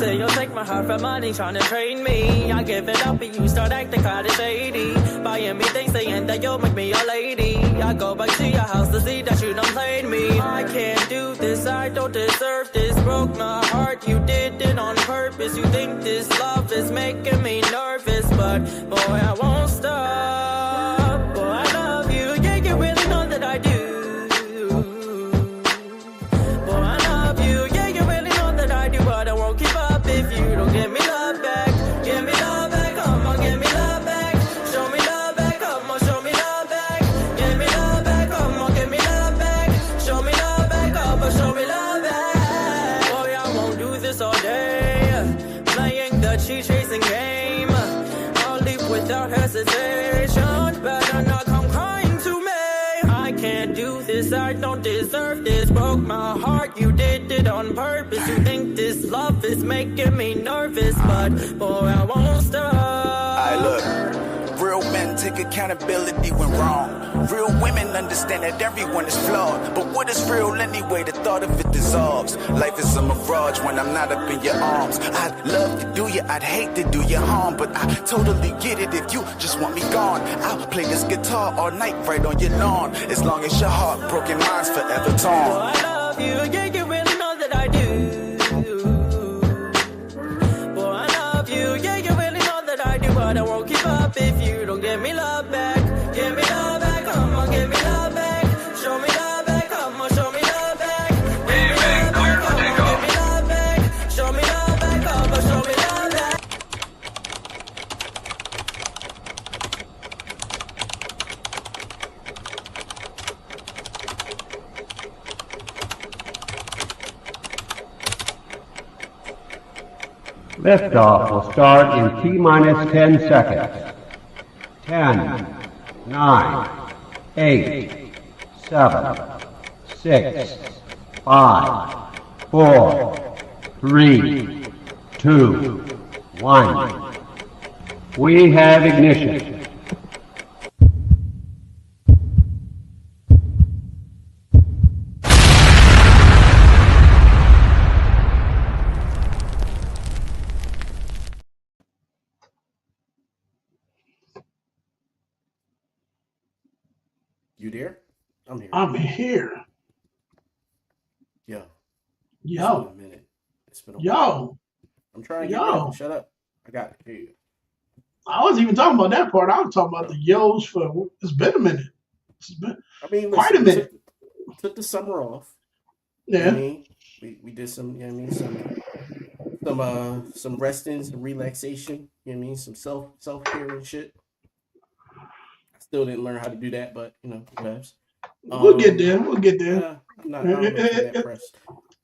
say you'll take my heart for money, trying to trade me. I give it up and you start acting kinda shady. Buying me things saying that you'll make me a lady. I go back to your house to see that you done played me. I can't do this, I don't deserve this. Broke my heart, you did it on purpose. You think this love is making me nervous, but boy, I won't stop. Boy, I love you, yeah, you really know that I do. Boy, I love you, yeah, you really know that I do. But I won't give up if you don't give me love back. Give me love back, come on, give me love back. Show me love back, come on, show me love back. Give me love back, come on, give me love back. Show me love back, come on, show me love back. Boy, I won't do this all day, playing the cheat chasing game. I'll leave without hesitation. Better not come crying to me. I can't do this, I don't deserve this. Broke my heart, you did it on purpose. You think this love is making me nervous, but boy, I won't stop. Alright, look. Real men take accountability when wrong. Real women understand that everyone is flawed. But what is real anyway? The thought of it dissolves. Life is a mirage when I'm not up in your arms. I'd love to do you, I'd hate to do you harm. But I totally get it if you just want me gone. I'll play this guitar all night right on your lawn. As long as your heart broken, mine's forever torn. Boy, I love you, yeah, you really know that I do. Boy, I love you, yeah, you really know that I do. But I won't give up if you don't give me love back. Give me love back, come on, give me love back. Show me love back, come on, show me love back. Give me love back, come on, give me love back. Show me love back, come on, show me love back. Liftoff will start in T-minus 10 seconds. 10, 9, 8, 7, 6, 5, 4, 3, 2, 1. We have ignition. You there? I'm here. I'm here. Yo. Yo. It's been a minute. It's been a Yo. while. I'm trying to get Yo. ready. Shut up. I got it. Here you go. I wasn't even talking about that part. I was talking about the yos for, it's been a minute. It's been I mean, quite a minute. Took the summer off. Yeah. I mean, we did some, you know what I mean, some resting, some relaxation, you know what I mean, some self-care and shit. I still didn't learn how to do that, but you know, perhaps. We'll get there. We'll get there. I'm not that pressed.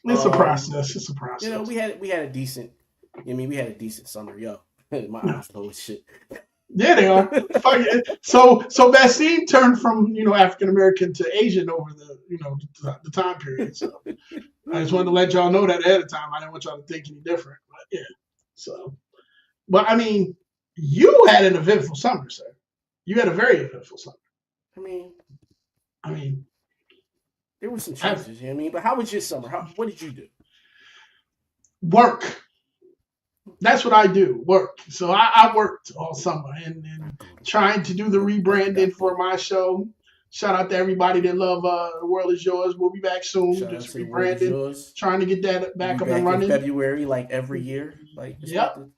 It's a process. It's a process. You know, we had a decent, you know what I mean, we had a decent summer, yo. My eyes low as shit. Yeah, they are. So Basim turned from, you know, African American to Asian over the, you know, the time period. So I just wanted to let y'all know that ahead of time. I didn't want y'all to think any different. But yeah. So, but I mean, you had an eventful summer, sir. You had a very eventful summer. I mean, there were some changes, you know what I mean? But how was your summer? What did you do? Work. That's what I do, work. So I worked all summer and trying to do the rebranding for my show. Shout out to everybody that love The World Is Yours. We'll be back soon. Just rebranding, trying to get that back up and running. In February, like every year. Like,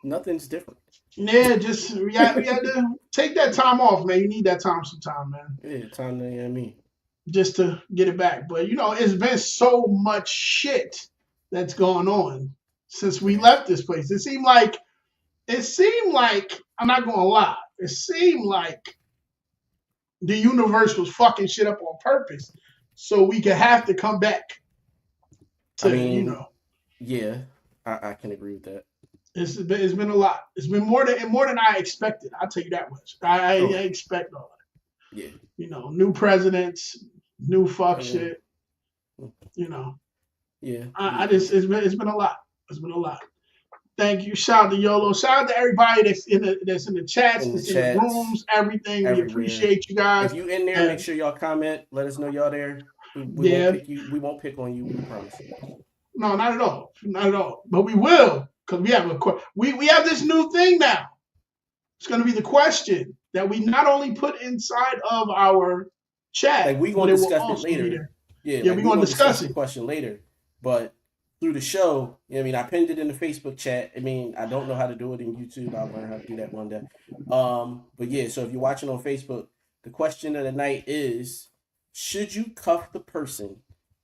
nothing's different. Yeah, just we had to take that time off, man. You need that time sometime, man. Yeah, time to, you know what I mean? Just to get it back. But, you know, it's been so much shit that's going on since we left this place. It seemed like, I'm not going to lie, it seemed like the universe was fucking shit up on purpose so we could have to come back to, you know. Yeah, I can agree with that. It's been a lot. It's been more than I expected. I'll tell you that much. I expect all that. Yeah. You know, new presidents, new fuck shit. You know. Yeah. It's been a lot. It's been a lot. Thank you. Shout out to YOLO. Shout out to everybody that's in the chats, in the rooms, everything. Everywhere. We appreciate you guys. If you in there, make sure y'all comment. Let us know y'all there. We won't pick on you. We promise. No, not at all. Not at all. But we will because we have this new thing now. It's going to be the question that we not only put inside of our chat, like we gonna discuss it later. Yeah, like we're going to discuss the question later. But through the show, I mean, I pinned it in the Facebook chat. I mean, I don't know how to do it in YouTube. I'll learn how to do that one day. But yeah, so if you're watching on Facebook, the question of the night is: should you cuff the person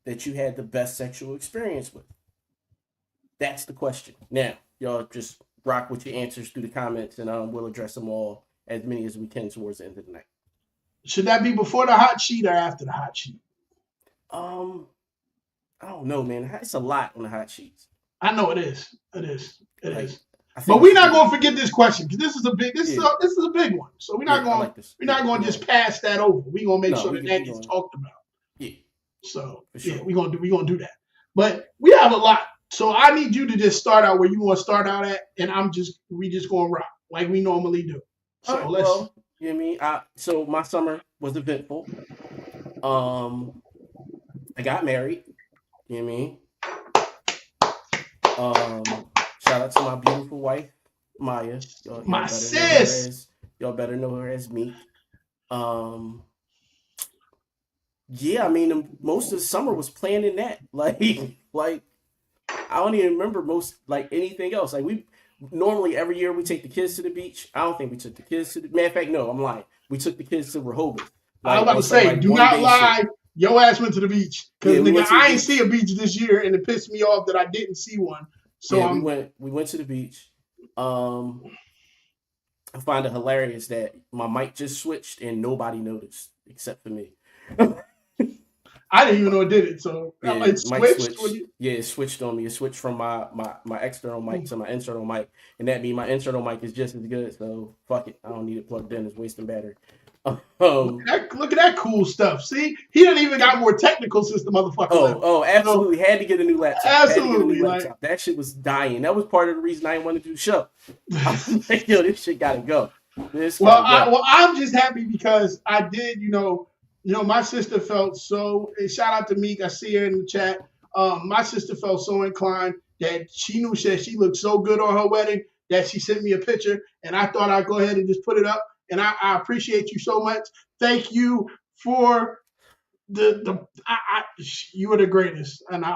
that you had the best sexual experience with? That's the question. Now, y'all just rock with your answers through the comments, and we'll address them all, as many as we can, towards the end of the night. Should that be before the hot sheet or after the hot sheet? I don't know, man. It's a lot on the hot sheets. I know it is. It is. But we're not going to forget this question because this is a big one. So we're not going to just pass that over. We're going to make sure that gets talked about. Yeah. So sure. we're going to do that. But we have a lot. So I need you to just start out where you want to start out at, and we just going to rock like we normally do. So right, let's. Well, you know what I mean? So my summer was eventful. I got married. You know what I mean? Shout out to my beautiful wife, Maya. My sis. Y'all better know her as me. Yeah, I mean, most of the summer was planned in that. Like I don't even remember anything else. Like we normally every year we take the kids to the beach. I don't think we took the kids to the. Matter of fact, no, I'm lying. We took the kids to Rehoboth. I was about to say, do not lie. Shit. Your ass went to the beach because I ain't see a beach this year, and it pissed me off that I didn't see one. So yeah, we went to the beach. I find it hilarious that my mic just switched and nobody noticed except for me. I didn't even know it did it. So yeah, it switched. It switched on me. It switched from my external mic to my internal mic, and that means my internal mic is just as good. So fuck it, I don't need it plugged in. It's wasting battery. Look at that cool stuff. See, he didn't even got more technical since the motherfucker. Oh, absolutely. Had to get a new laptop. Absolutely. Laptop. That shit was dying. That was part of the reason I didn't want to do the show. I was like, yo, this shit gotta go. I'm just happy because I did, my sister felt so, and shout out to Meek, I see her in the chat. My sister felt so inclined that she knew that she looked so good on her wedding that she sent me a picture, and I thought I'd go ahead and just put it up. And I appreciate you so much. Thank you for you are the greatest, and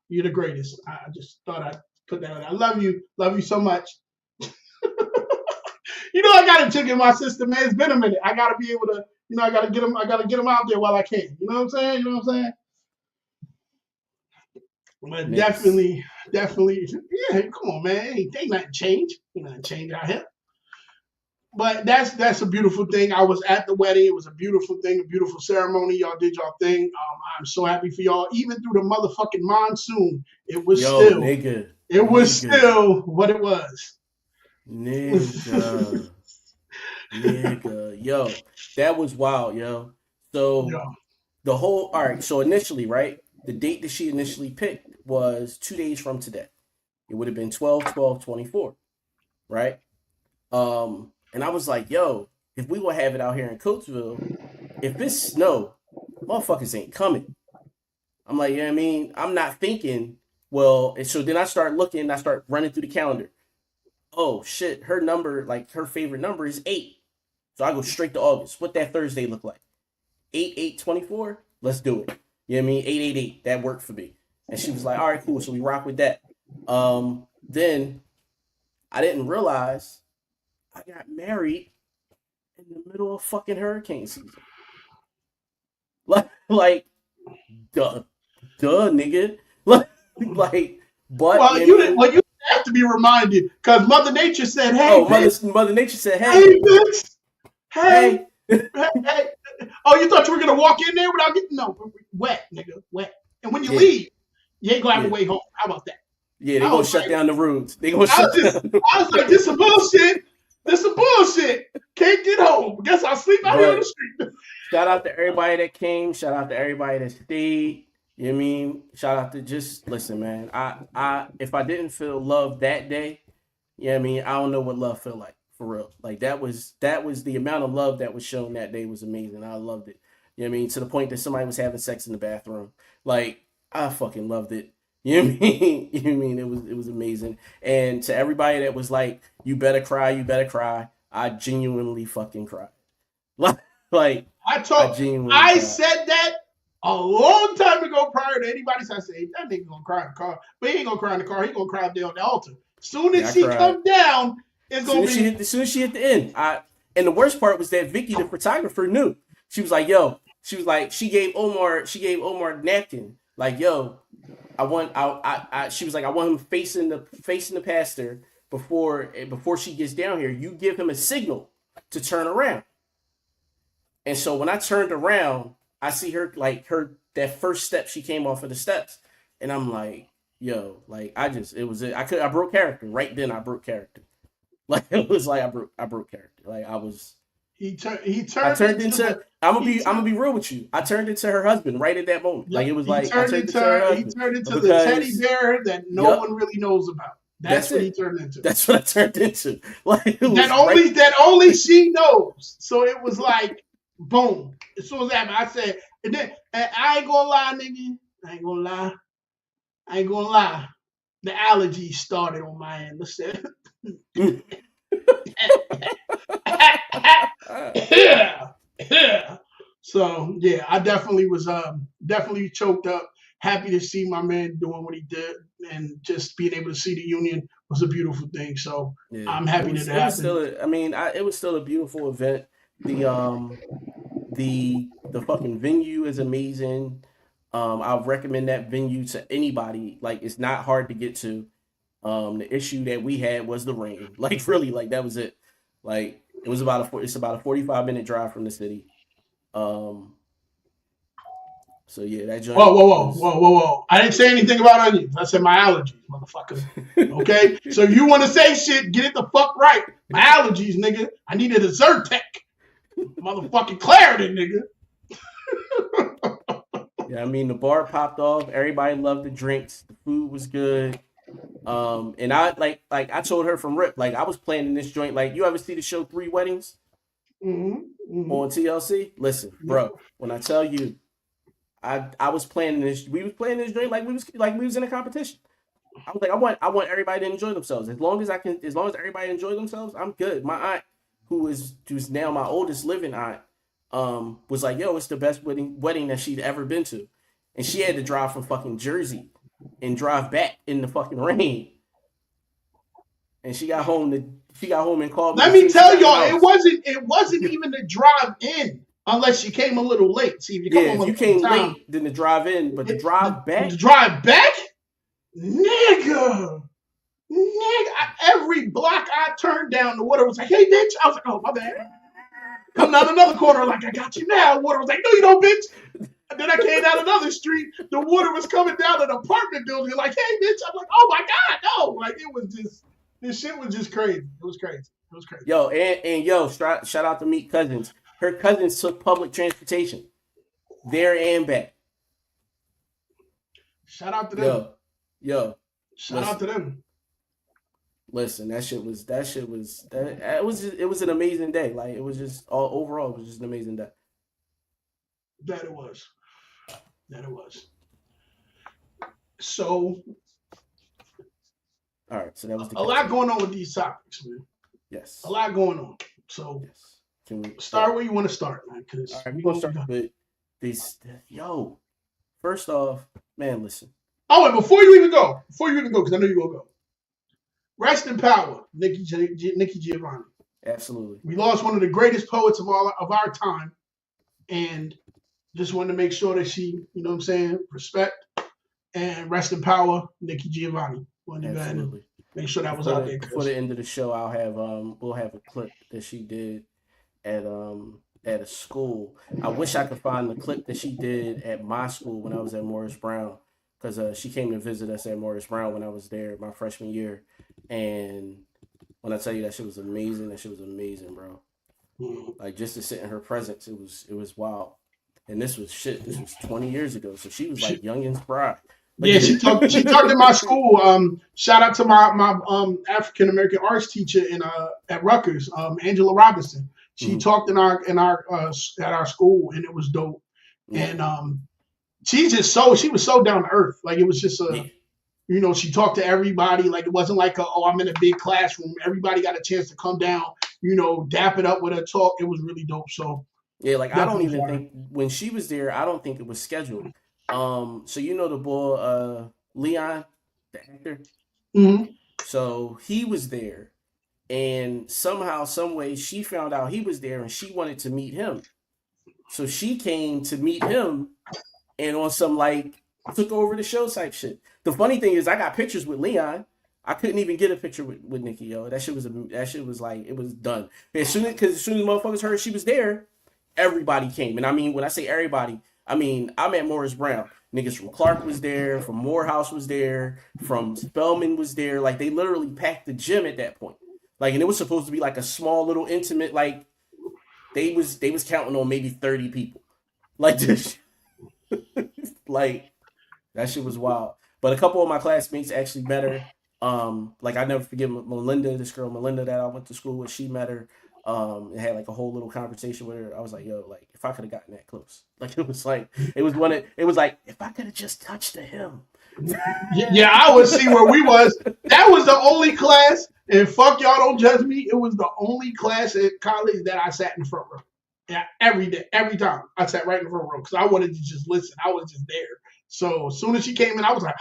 you're the greatest. I just thought I'd put that on. I love you so much. I gotta check in my system, man. It's been a minute. I gotta be able to, I gotta get them out there while I can. You know what I'm saying? But definitely, yeah. Come on, man. Ain't nothing change. Ain't nothing change out here. But that's a beautiful thing. I was at the wedding. It was a beautiful thing, a beautiful ceremony. Y'all did y'all thing. I'm so happy for y'all. Even through the motherfucking monsoon, it was still what it was. Nigga. Yo, that was wild, yo. So the whole, all right, so initially, right, the date that she initially picked was 2 days from today. It would have been 12/12/24, right? And I was like, yo, if we will have it out here in Coatesville, if it's snow, motherfuckers ain't coming. I'm like, you know what I mean? I'm not thinking, well, and so then I start running through the calendar. Oh, shit, her number, like her favorite number is 8. So I go straight to August. What that Thursday look like? 8/8/24? Let's do it. You know what I mean? 8/8/8. That worked for me. And she was like, all right, cool. So we rock with that. Then I didn't realize I got married in the middle of fucking hurricane season. Like, duh, nigga. You have to be reminded because Mother Nature said, "Hey, Mother Nature said, bitch. Hey. Oh, you thought you were gonna walk in there without getting wet, nigga, wet. And when you leave, you ain't gonna have a way home. How about that? Yeah, they're gonna shut down the roads. I was like, this is bullshit. Can't get home. Guess I'll sleep out here on the street. Shout out to everybody that came. Shout out to everybody that stayed. You know what I mean? Shout out to listen, man. I if I didn't feel love that day, you know what I mean? I don't know what love felt like, for real. Like that was the amount of love that was shown that day was amazing. I loved it. You know what I mean? To the point that somebody was having sex in the bathroom. Like, I fucking loved it. You know what I mean? You know what I mean? It was amazing. And to everybody that was like, you better cry, you better cry, I genuinely fucking cried. Like I genuinely I cried. said that a long time ago prior to anybody. So I said, hey, that nigga gonna cry in the car. But he ain't gonna cry in the car. He gonna cry up there on the altar. Soon Yeah, as I she cried. come down, it's Soon gonna as she be. hit soon as she hit the end, and the worst part was that Vicky, the photographer, knew. She was like, "Yo," she was like, she gave Omar a napkin. Like, "Yo, she was like, I want him facing the pastor before she gets down here. You give him a signal to turn around." And so when I turned around, I see her like her that first step she came off of the steps, and I'm like, "Yo, like I broke character right then. I broke character." Like it was like I broke character. Like He I turned turned into into the. I'm gonna be real with you. I turned into her husband right at that moment. Like Yep. it was like I turned into her He husband turned into the teddy because bear that no yep, one really knows about. That's that's what he it. turned into. That's what I turned into. Like it That was right. only she knows. So it was like boom. As soon as that happened, I said, and I ain't gonna lie, nigga. I ain't gonna lie. I ain't gonna lie. The allergies started on my end. Listen. Yeah. Yeah. So yeah, I definitely was definitely choked up. Happy to see my man doing what he did, and just being able to see the union was a beautiful thing. So Yeah, I'm happy that it it was happened. still it was still a beautiful event. The the fucking venue is amazing. I'll recommend that venue to anybody. Like it's not hard to get to. The issue that we had was the rain. Like really, like that was it. Like it's about a 45-minute drive from the city. Um, so yeah, that joint was Whoa. I didn't say anything about onions. I said my allergies, motherfucker. Okay? So if you want to say shit, get it the fuck right. My allergies, nigga. I needed a Zyrtec. Motherfucking clarity, nigga. Yeah, I mean the bar popped off. Everybody loved the drinks. The food was good. And I like I told her from rip, like I was planning this joint. Like you ever see the show Three Weddings Mm-hmm. on TLC? Listen, Yep. bro, when I tell you, I was planning this. We was planning this joint like we was in a competition. I was like, I want everybody to enjoy themselves. As long as everybody enjoy themselves, I'm good. My aunt, who's now my oldest living aunt, was like, yo, it's the best wedding that she'd ever been to, and she had to drive from fucking Jersey and drive back in the fucking rain. And she got home and called me Let as soon me as she tell got in the y'all, house. it wasn't even the drive in unless you came a little late. See, if you Yeah, come if home you on came time, late, then the drive in, but the drive the back, drive back, nigga. Every block I turned down, the water was like, "Hey, bitch!" I was like, "Oh, my bad." Come down another corner, like, "I got you now." Water was like, "No, you don't, bitch." And then I came down another street. The water was coming down an apartment building, like, "Hey, bitch!" I'm like, "Oh my god, no!" Like it was just, this shit was just crazy. It was crazy. It was crazy. yo, and yo, shout out to Meet Cousins. Her cousins took public transportation there and back. Shout out to them. Yo, Shout out listen, to them. listen. It was an amazing day. Like it was just all overall, it was just an amazing day. That it was. That it was. So All right, so that was the a lot going on with these topics, man. yes, A lot going on. So yes. Can we start where you want to start, man. Because all right, we're gonna start with this. Yo, first off, man, listen. oh, and before you even go, because I know you're gonna go. Rest in power, Nikki Giovanni. Absolutely. We lost one of the greatest poets of our time, and just wanted to make sure that she, you know what I'm saying, respect and rest in power, Nikki Giovanni. Wanted to go ahead and make sure that was out there. Before the end of the show, we'll have a clip that she did at a school. I wish I could find the clip that she did at my school when I was at Morris Brown, because she came to visit us at Morris Brown when I was there my freshman year, and when I tell you that shit was amazing, bro. Like just to sit in her presence, it was wild. And this was 20 years ago, so she was like young and spry. Yeah, she talked in my school. Shout out to my African American arts teacher at Rutgers, Angela Robinson. She talked at our school, and it was dope. Yeah. And she was so down to earth. Like it was just You know, she talked to everybody. Like it wasn't like I'm in a big classroom. Everybody got a chance to come down, you know, dap it up with her talk. It was really dope. So Yeah, like I don't definitely even fire. think when she was there, I don't think it was scheduled. So you know the boy Leon, the actor. Hmm. So he was there, and somehow, some way, she found out he was there, and she wanted to meet him. So she came to meet him, and on some like took over the show type shit. The funny thing is, I got pictures with Leon. I couldn't even get a picture with Nikki, yo. That shit was like it was done. As soon as motherfuckers heard she was there, everybody came. And I mean, when I say everybody, I mean I'm at Morris Brown. Niggas from Clark was there, from Morehouse was there, from Spelman was there. Like they literally packed the gym at that point. Like, and it was supposed to be like a small little intimate. Like they was counting on maybe 30 people. Like this, like that shit was wild. But a couple of my classmates actually met her. Like I never forget Melinda, this girl Melinda that I went to school with. She met her. And had like a whole little conversation with her. I was like, yo, like if I could have gotten that close, like it was like if I could have just touched the hem. Yeah, I would see where we was. That was the only class, and fuck y'all, don't judge me. It was the only class at college that I sat in the front row. Yeah, every day, every time I sat right in the front row because I wanted to just listen. I was just there. So as soon as she came in, I was like,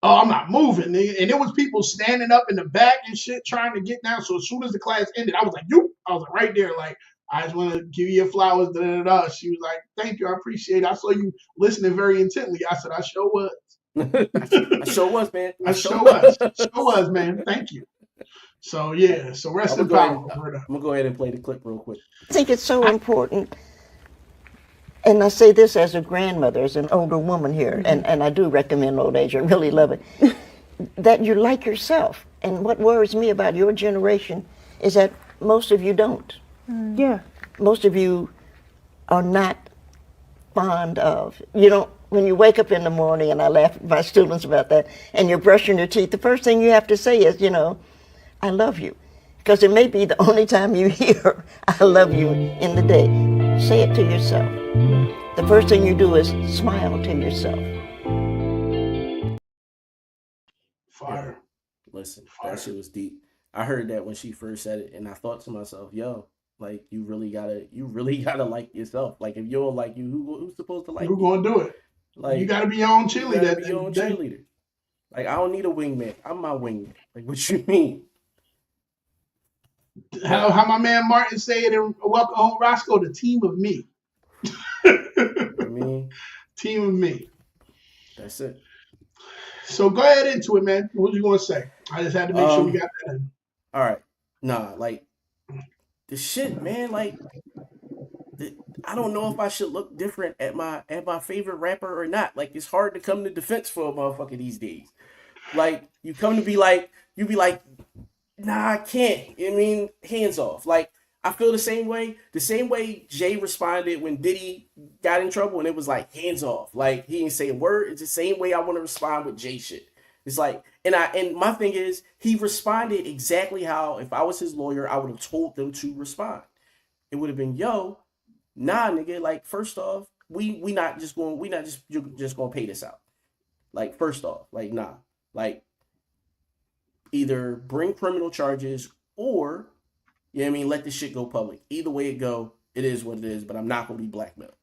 oh, I'm not moving. And there was people standing up in the back and shit trying to get down. So as soon as the class ended, I was like, you. I was like, right there, like, I just want to give you your flowers. Da, da, da. She was like, thank you. I appreciate it. I saw you listening very intently. I said, I sure was. I sure was, man. I sure was. Sure was, man. Thank you. So, yeah. So rest in power, Roberta. I'm going to go ahead and play the clip real quick. I think it's so important, and I say this as a grandmother, as an older woman here, and I do recommend Old Age, I really love it, that you're like yourself. And what worries me about your generation is that most of you don't. Yeah. Most of you are not fond of, you don't, when you wake up in the morning, and I laugh at my students about that, and you're brushing your teeth, the first thing you have to say is, you know, I love you. Because it may be the only time you hear I love you in the day. Say it to yourself. The first thing you do is smile to yourself. Fire. Listen, that shit was deep. I heard that when she first said it, and I thought to myself, yo, like you really gotta like yourself. Like if you don't like you, who's supposed to like Who's you? going to do it? Like You got to be your own you cheerleader. gotta be your own cheerleader. Like I don't need a wingman. I'm my wingman. Like what you mean? How my man Martin say it in Welcome Home Roscoe, the team of me. I mean, Team of me. that's it. So go ahead into it, man. What you going to say? I just had to make sure we got that in. All right. Nah, like the shit, man. Like I don't know if I should look different at my favorite rapper or not. Like it's hard to come to defense for a motherfucker these days. Like you come to be like, you be like, nah, I can't. I mean, hands off. Like I feel the same way. The same way Jay responded when Diddy got in trouble, and it was like hands off. Like he didn't say a word. It's the same way I want to respond with Jay shit. It's like, and my thing is, he responded exactly how if I was his lawyer, I would have told them to respond. It would have been, yo, nah, nigga. Like first off, you're just gonna pay this out. Like first off, like nah, like either bring criminal charges or, you know what I mean, let this shit go public. Either way it go, it is what it is, but I'm not going to be blackmailed.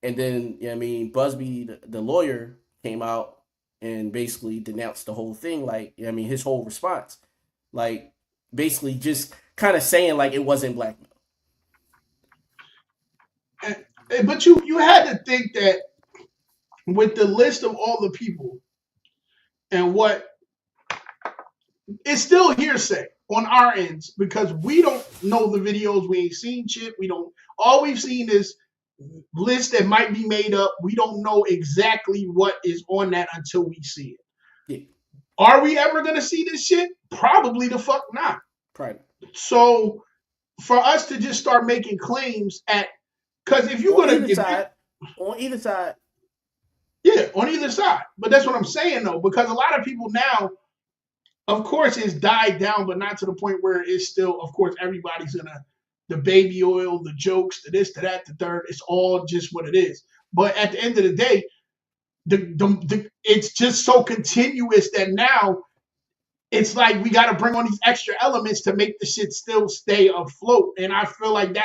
And then, you know what I mean, Busby, the lawyer, came out and basically denounced the whole thing. Like, you know what I mean, his whole response. Like, basically just kind of saying like it wasn't blackmail. But you had to think that with the list of all the people and what, it's still hearsay on our ends because we don't know the videos. We ain't seen shit. All we've seen is lists that might be made up. We don't know exactly what is on that until we see it. Yeah. Are we ever going to see this shit? Probably the fuck not. Right. So for us to just start making claims because if you're going to on either side. Yeah, on either side. But that's what I'm saying though, because a lot of people now, of course, it's died down, but not to the point where it's still, of course, everybody's the baby oil, the jokes, the this, to that, the third. It's all just what it is. But at the end of the day, it's just so continuous that now it's like we got to bring on these extra elements to make the shit still stay afloat. And I feel like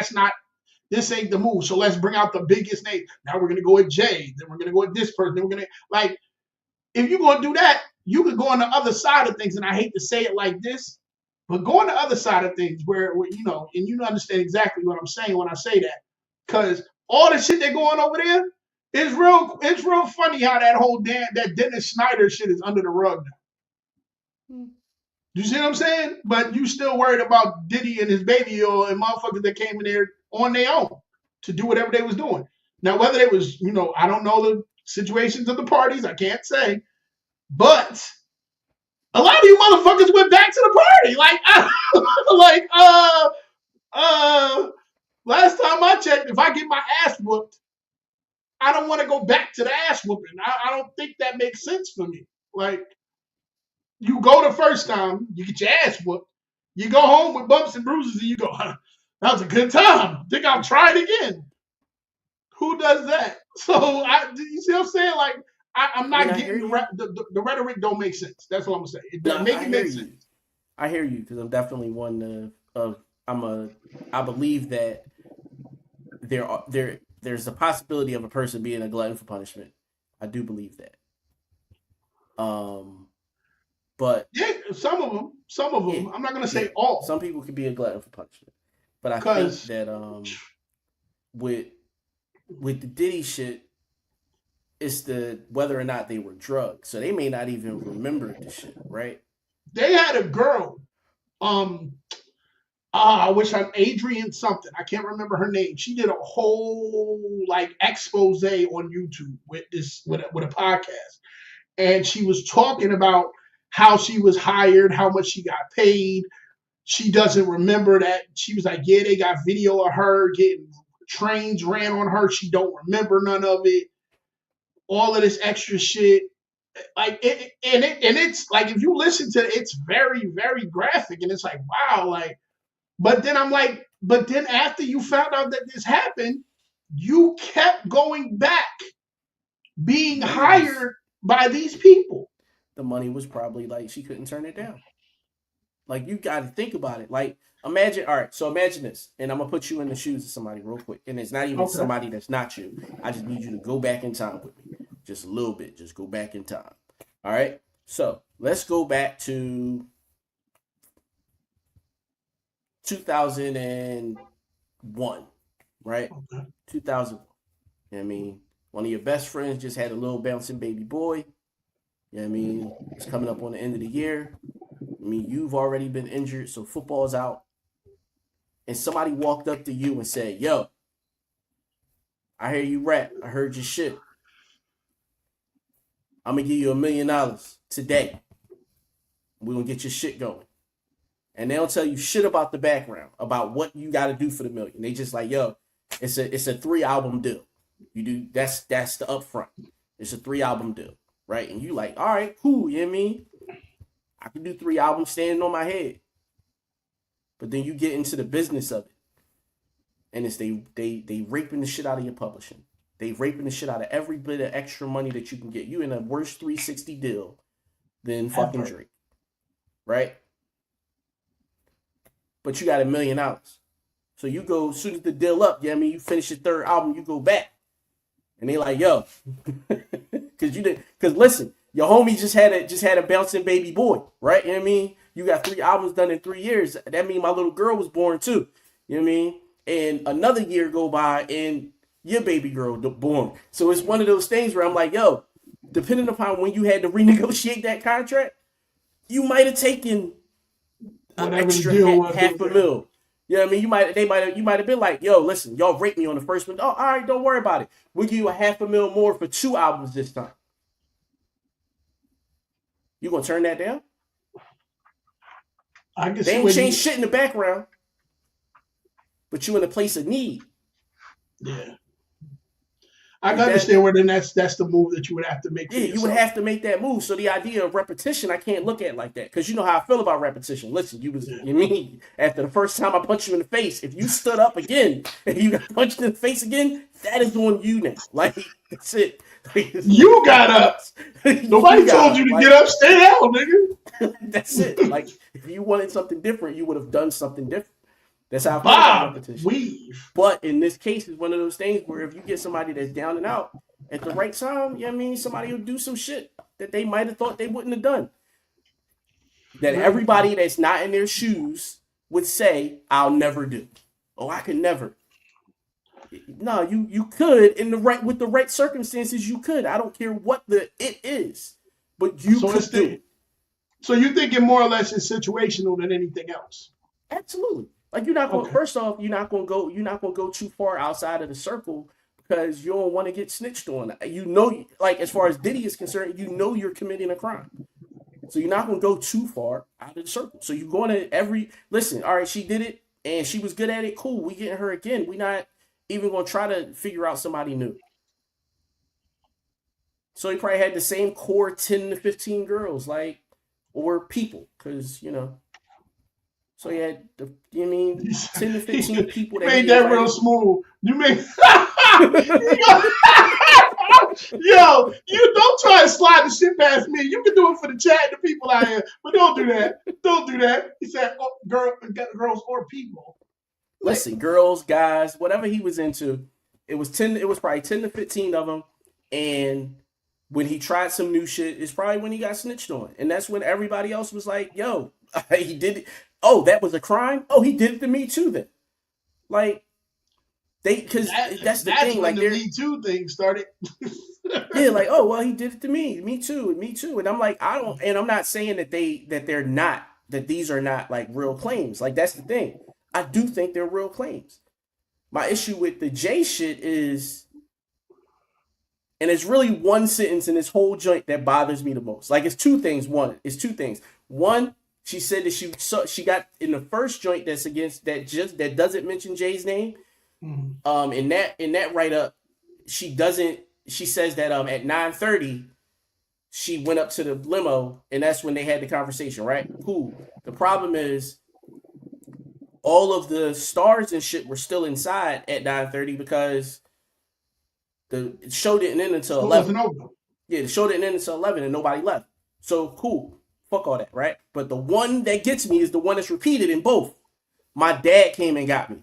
this ain't the move. So let's bring out the biggest name. Now we're gonna go with Jay. Then we're gonna go with this person. Then we're gonna like, if you're gonna do that, you could go on the other side of things. And I hate to say it like this, but go on the other side of things where you know, and you understand exactly what I'm saying when I say that, because all the shit they're going over there is real. It's real funny how that Dennis Snyder shit is under the rug now. You see what I'm saying? But you still worried about Diddy and his baby oil and motherfuckers that came in there on their own to do whatever they was doing. Now, whether they was, you know, I don't know the situations of the parties, I can't say. But a lot of you motherfuckers went back to the party. Last time I checked, if I get my ass whooped, I don't want to go back to the ass whooping. I don't think that makes sense for me. Like, you go the first time, you get your ass whooped. You go home with bumps and bruises, and you go, that was a good time. Think I'll try it again. Who does that? So, you see what I'm saying? Like, I'm not getting the rhetoric don't make sense. That's what I'm saying. It doesn't make sense. I hear you, because I'm definitely one of I believe that there's a possibility of a person being a glutton for punishment. I do believe that. But yeah, some of them. Yeah, I'm not gonna say all. Some people could be a glutton for punishment, but I think that with the Diddy shit, it's the whether or not they were drugged, so they may not even remember the shit, right? They had a girl, I wish I'm Adrian something. I can't remember her name. She did a whole like expose on YouTube with a podcast, and she was talking about how she was hired, how much she got paid. She doesn't remember that. She was like, yeah, they got video of her getting trains ran on her. She don't remember none of it. All of this extra shit. Like it's like, if you listen to it, it's very, very graphic. And it's like, wow, like, but then after you found out that this happened, you kept going back being hired by these people. The money was probably like she couldn't turn it down. Like, you got to think about it. Like, imagine this, and I'm gonna put you in the shoes of somebody real quick, and it's not even somebody that's not you. I just need you to go back in time with me, just a little bit. Just go back in time. All right. So let's go back to 2001, right? 2001. You know what I mean, one of your best friends just had a little bouncing baby boy. You know what I mean? It's coming up on the end of the year. I mean, you've already been injured, so football's out. And somebody walked up to you and said, yo, I hear you rap. I heard your shit. I'm going to give you $1 million today. We're going to get your shit going. And they don't tell you shit about the background, about what you got to do for the $1 million. They just like, yo, it's a 3-album deal. You do that's the upfront. It's a 3-album deal. Right? And you like, all right, cool, you know what I mean? I can do 3 albums standing on my head. But then you get into the business of it. And it's they raping the shit out of your publishing. They raping the shit out of every bit of extra money that you can get. You in a worse 360 deal than fucking Drake. Right? But you got $1 million. So you go, as soon as the deal up, you know what I mean? You finish your 3rd album, you go back. And they like, yo, because listen, your homie just had a bouncing baby boy, right? You know what I mean? You got 3 albums done in 3 years. That means my little girl was born too. You know what I mean? And another year go by and your baby girl born. So it's one of those things where I'm like, yo, depending upon when you had to renegotiate that contract, you might have taken an extra $500,000. You know what I mean? You might have been like, yo, listen, y'all rate me on the first one. Oh, all right, don't worry about it. We'll give you $500,000 more for 2 albums this time. You gonna turn that down? They ain't changed shit in the background, but you in a place of need. Yeah. I can understand where then that's the move that you would have to make. Yeah, you would have to make that move. So the idea of repetition, I can't look at it like that, because you know how I feel about repetition. Listen, you mean after the first time I punched you in the face, if you stood up again and you got punched in the face again, that is on you now. Like, that's it. You got up. Nobody told you to get up. Stay down, nigga. That's it. Like, if you wanted something different, you would have done something different. That's how I feel about repetition. Weave. But in this case, it's one of those things where if you get somebody that's down and out at the right time, you know what I mean, somebody will do some shit that they might have thought they wouldn't have done. That everybody that's not in their shoes would say, I'll never do. Oh, I could never. No, you could with the right circumstances, you could. I don't care what it is, but you could do it. So you think it more or less is situational than anything else? Absolutely. Like, you're not going. First off, you're not going to go too far outside of the circle because you don't want to get snitched on. You know, like, as far as Diddy is concerned, you know you're committing a crime. So you're not going to go too far out of the circle. So you're going to listen, all right, she did it and she was good at it. Cool. We getting her again. We're not even going to try to figure out somebody new. So he probably had the same core 10 to 15 girls, like, or people, because, you know. So he had, 10 to 15 people. You made that real smooth. You made... Yo, you don't try to slide the shit past me. You can do it for the chat, the people out here, but don't do that. Don't do that. He said, girls or people. Listen, girls, guys, whatever he was into, it was probably 10 to 15 of them. And when he tried some new shit, it's probably when he got snitched on. And that's when everybody else was like, yo, he did it. Oh, that was a crime? Oh, he did it to me too then. Like, because that's the thing. Like, the Me Too thing started. Yeah, like, oh, well, he did it to me. Me too. And I'm like, I'm not saying that these are not like real claims. Like, that's the thing. I do think they're real claims. My issue with the Jay shit is, and it's really one sentence in this whole joint that bothers me the most. Like, it's two things. One, she said that she got in the first joint that doesn't mention Jay's name. Mm-hmm. In that write up, she says that at 9:30 she went up to the limo and that's when they had the conversation, right? Cool. The problem is all of the stars and shit were still inside at 9:30 because the show didn't end until 11. Yeah, the show didn't end until 11 and nobody left. So cool. Fuck all that, right? But the one that gets me is the one that's repeated in both. My dad came and got me.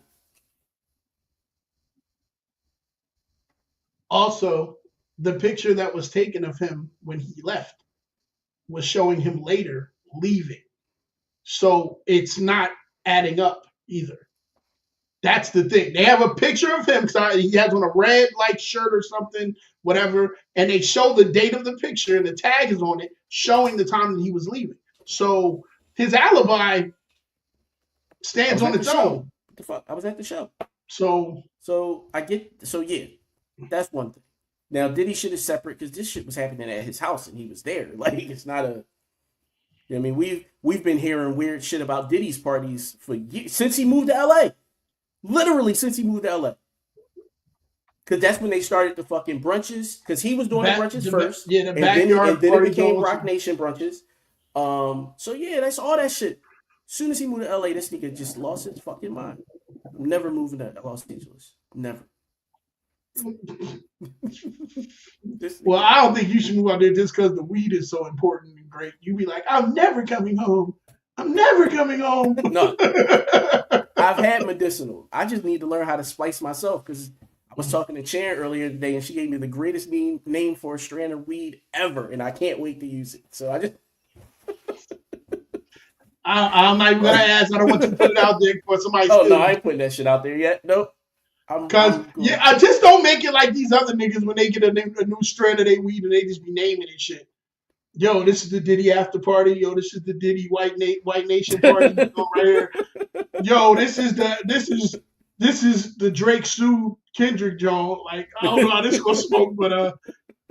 Also, the picture that was taken of him when he left was showing him later leaving. So it's not adding up either. That's the thing. They have a picture of him because he has on a red like shirt or something, whatever, and they show the date of the picture and the tag is on it, showing the time that he was leaving. So his alibi stands on its own. What the fuck? I was at the show. So yeah, that's one thing. Now Diddy shit is separate because this shit was happening at his house and he was there. Like, it's not a. I mean, we've been hearing weird shit about Diddy's parties for years since he moved to LA. Literally since he moved to LA. Because that's when they started the fucking brunches. Because he was doing the brunches first. Yeah, the backyard. And then it became Rock Nation brunches. So yeah, that's all that shit. As soon as he moved to LA, this nigga just lost his fucking mind. I'm never moving to Los Angeles. Never. Well, I don't think you should move out there just because the weed is so important and great. You be like, I'm never coming home. I'm never coming home. No. I've had medicinal. I just need to learn how to spice myself because I was talking to Chan earlier today and she gave me the greatest name for a strand of weed ever, and I can't wait to use it. So I just I'm not even gonna ask. I don't want you to put it out there for somebody. Oh no, I ain't putting that shit out there yet. Nope. I just don't make it like these other niggas when they get a new strand of their weed and they just be naming it shit. Yo, this is the Diddy after party. Yo, this is the Diddy White Nation party right here. Yo, this is the Drake Sue Kendrick Jones. Like, I don't know how this gonna smoke, but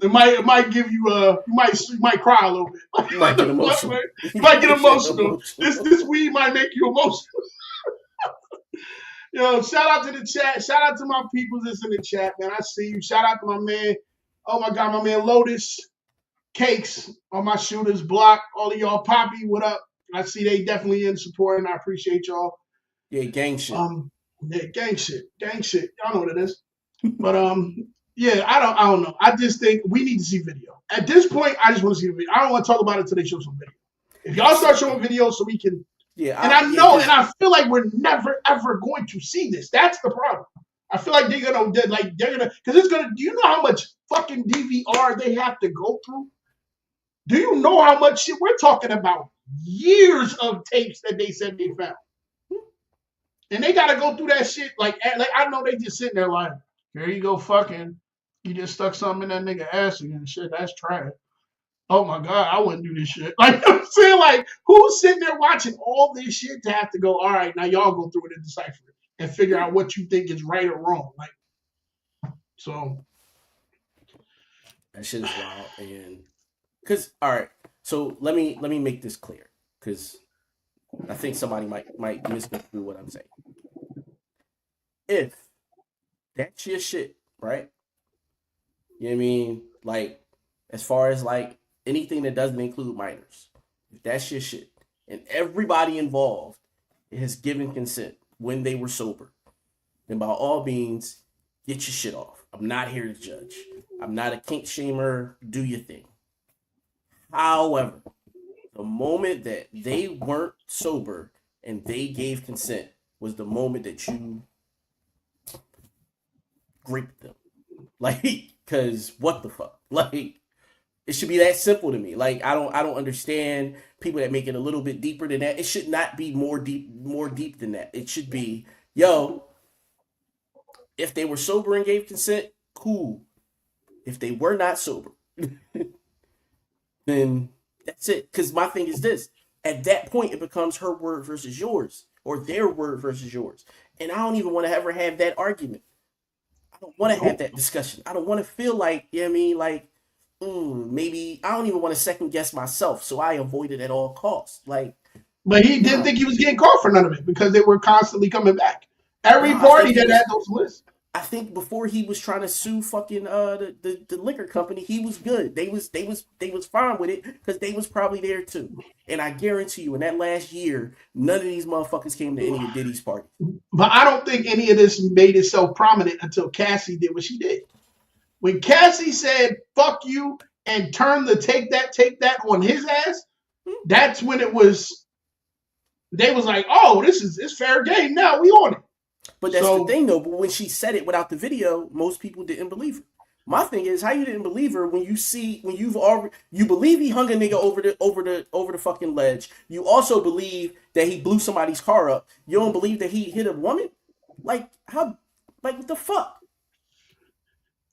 it might give you you might cry a little bit. You might get emotional. You might get emotional. This weed might make you emotional. Yo, shout out to the chat. Shout out to my people that's in the chat, man. I see you. Shout out to my man. Oh my God, my man Lotus Cakes on my shooters block. All of y'all, Poppy, what up? I see they definitely in support, and I appreciate y'all. Yeah, gang shit. Yeah, gang shit. Y'all know what it is. But Yeah, I don't know. I just think we need to see video. At this point, I just want to see the video. I don't want to talk about it until they show some video. If y'all start showing videos so we can, and I know, and I feel like we're never ever going to see this. That's the problem. I feel like they're gonna, because it's gonna. Do you know how much fucking DVR they have to go through? Do you know how much shit we're talking about? Years of tapes that they said they found, and they gotta go through that shit. Like I know they just sitting there like, here you go, fucking. You just stuck something in that nigga ass again. Shit, that's trash. Oh my God, I wouldn't do this shit. Like, you know what I'm saying? Like, who's sitting there watching all this shit to have to go, all right, now y'all go through it and decipher it and figure out what you think is right or wrong. Like, so. That shit is wild. And, because, all right, so let me make this clear, because I think somebody might misconstrue what I'm saying. If that's your shit, right? You know what I mean? Like, as far as like anything that doesn't include minors, if that's your shit, and everybody involved has given consent when they were sober, then by all means, get your shit off. I'm not here to judge. I'm not a kink shamer. Do your thing. However, the moment that they weren't sober and they gave consent was the moment that you raped them. Like, because what the fuck? Like, it should be that simple to me. Like, I don't understand people that make it a little bit deeper than that. It should not be more deep than that. It should be, yo, if they were sober and gave consent, cool. If they were not sober, then that's it. Because my thing is this. At that point, it becomes her word versus yours, or their word versus yours. And I don't even want to ever have that argument. I don't want to have that discussion. I don't want to feel like, you know what I mean, like, maybe I don't even want to second guess myself, so I avoid it at all costs. Like, but he didn't think he was getting caught for none of it because they were constantly coming back. Every party that had those lists. I think before he was trying to sue fucking the liquor company, he was good. They was fine with it because they was probably there too. And I guarantee you, in that last year, none of these motherfuckers came to any of Diddy's parties. But I don't think any of this made itself prominent until Cassie did what she did. When Cassie said "fuck you" and turned the take that on his ass, that's when it was. They was like, "Oh, it's fair game now. We on it." But that's the thing, though. But when she said it without the video, most people didn't believe her. My thing is, how you didn't believe her when you believe he hung a nigga over the fucking ledge. You also believe that he blew somebody's car up. You don't believe that he hit a woman? Like how? Like what the fuck?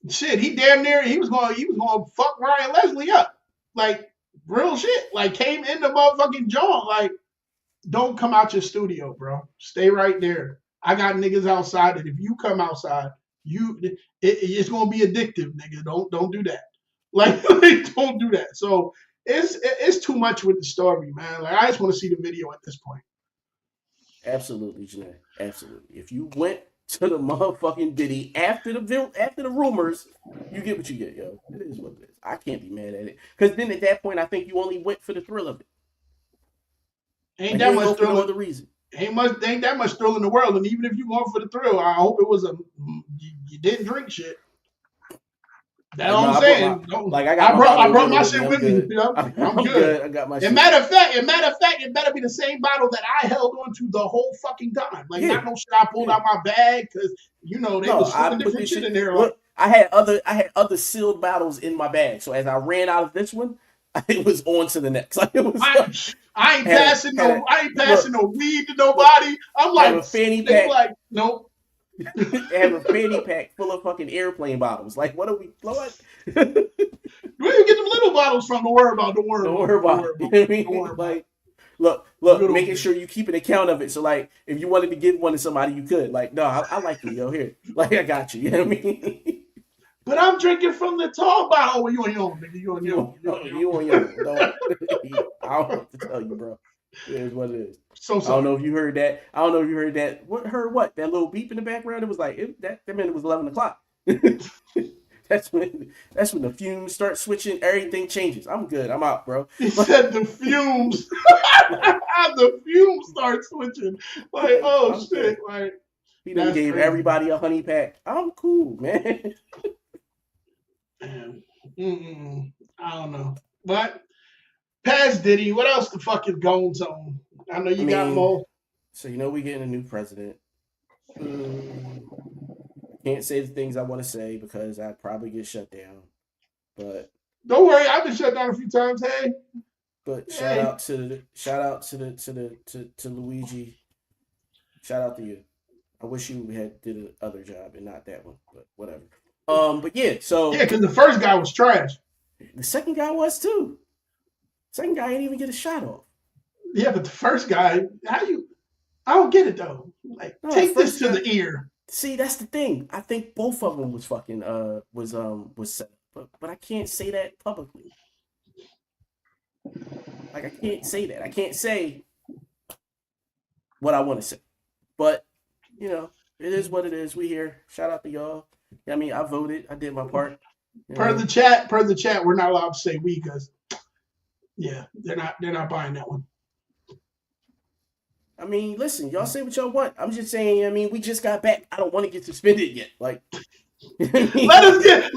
Shit, he damn near he was going to fuck Ryan Leslie up. Like real shit. Like came in the motherfucking joint. Like, don't come out your studio, bro. Stay right there. I got niggas outside that if you come outside, it's gonna be addictive, nigga. Don't do that. Like don't do that. So it's too much with the story, man. Like I just want to see the video at this point. Absolutely, Janae. Absolutely. If you went to the motherfucking Diddy after the rumors, you get what you get, yo. It is what it is. I can't be mad at it. Because then at that point, I think you only went for the thrill of it. Ain't that much thrill? No other reason. Ain't that much thrill in the world. And even if you going for the thrill, I hope it was you didn't drink shit. That's what I'm saying. I brought my shit with me. You know? I'm good. I got my shit. And matter of fact, it better be the same bottle that I held on to the whole fucking time. Like not no shit I pulled out my bag because they was putting different shit in there. Look, I had other sealed bottles in my bag. So as I ran out of this one, it was on to the next. Like it was. I ain't passing no weed to nobody. I'm like, a fanny pack. Like, nope. They have a fanny pack full of fucking airplane bottles. Like, what are we? What? Where you get them little bottles from? Don't worry about. You know what I mean? Like, look, making sure you keep an account of it. So, like, if you wanted to give one to somebody, you could. Like, no, I like you, yo. Here, like, I got you. You know what I mean? But I'm drinking from the tall bottle. Oh, you on your own, nigga. You on your own. You on your own. I don't have to tell you, bro. It is what it is. So I don't know if you heard that. What? That little beep in the background? It was like that meant it was 11 o'clock. That's when the fumes start switching. Everything changes. I'm good. I'm out, bro. He said the fumes. The fumes start switching. Like, oh shit. Like he done gave everybody a honey pack. I'm cool, man. Man, I don't know. But past Diddy, what else the fuck is going on? I know you got more. So we getting a new president. Can't say the things I want to say because I'd probably get shut down. But don't worry, I've been shut down a few times. Hey. But shout out to Luigi. Shout out to you. I wish you had did the other job and not that one, but whatever. But yeah, so yeah, because the first guy was trash. The second guy was too. Second guy didn't even get a shot off. Yeah, but the first guy, I don't get it though. Like, take this to the ear. See, that's the thing. I think both of them was fucking was set, but I can't say that publicly. Like, I can't say that. I can't say what I want to say. But, it is what it is. We here. Shout out to y'all. I mean, I voted. I did my part. Per the chat, we're not allowed to say we because, yeah, they're not buying that one. I mean, listen, y'all say what y'all want. I'm just saying, I mean, we just got back. I don't want to get suspended yet. Like, let us get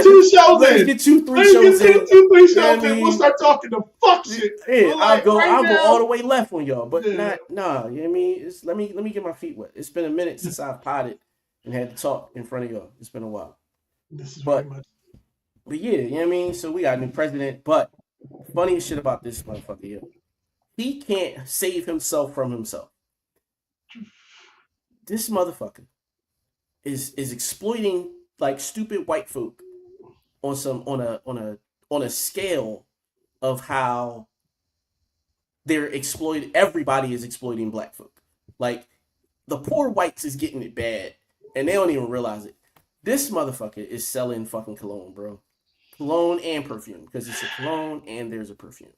2 shows in. Let's get 2-3 shows in. 2-3 shows in. We'll start talking the fuck shit. Yeah, I'll go all the way left on y'all, but you know what I mean? Let me get my feet wet. It's been a minute since I've potted and had to talk in front of y'all. It's been a while. This is but very much. But yeah, you know what I mean? So we got a new president, but funniest shit about this motherfucker here. He can't save himself from himself. This motherfucker is exploiting like stupid white folk on a scale of how everybody is exploiting black folk. Like, the poor whites is getting it bad and they don't even realize it. This motherfucker is selling fucking cologne, bro. Cologne and perfume, because it's a cologne and there's a perfume.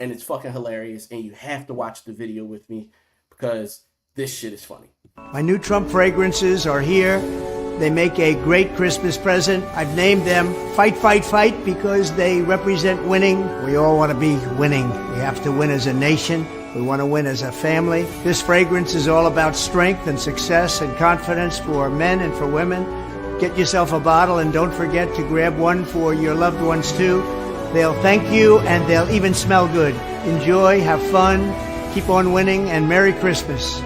And it's fucking hilarious, and you have to watch the video with me because this shit is funny. My new Trump fragrances are here. They make a great Christmas present. I've named them Fight, Fight, Fight because they represent winning. We all want to be winning. We have to win as a nation. We want to win as a family. This fragrance is all about strength and success and confidence for men and for women. Get yourself a bottle and don't forget to grab one for your loved ones too. They'll thank you and they'll even smell good. Enjoy, have fun, keep on winning, and Merry Christmas.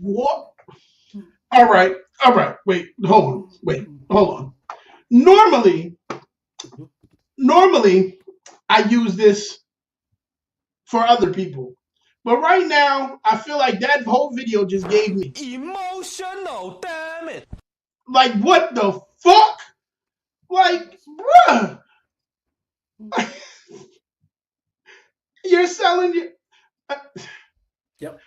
What? All right. Wait, hold on. Normally, I use this for other people. But right now, I feel like that whole video just gave me emotional, damn it. Like, what the fuck? Like, bruh. You're selling your... Yep.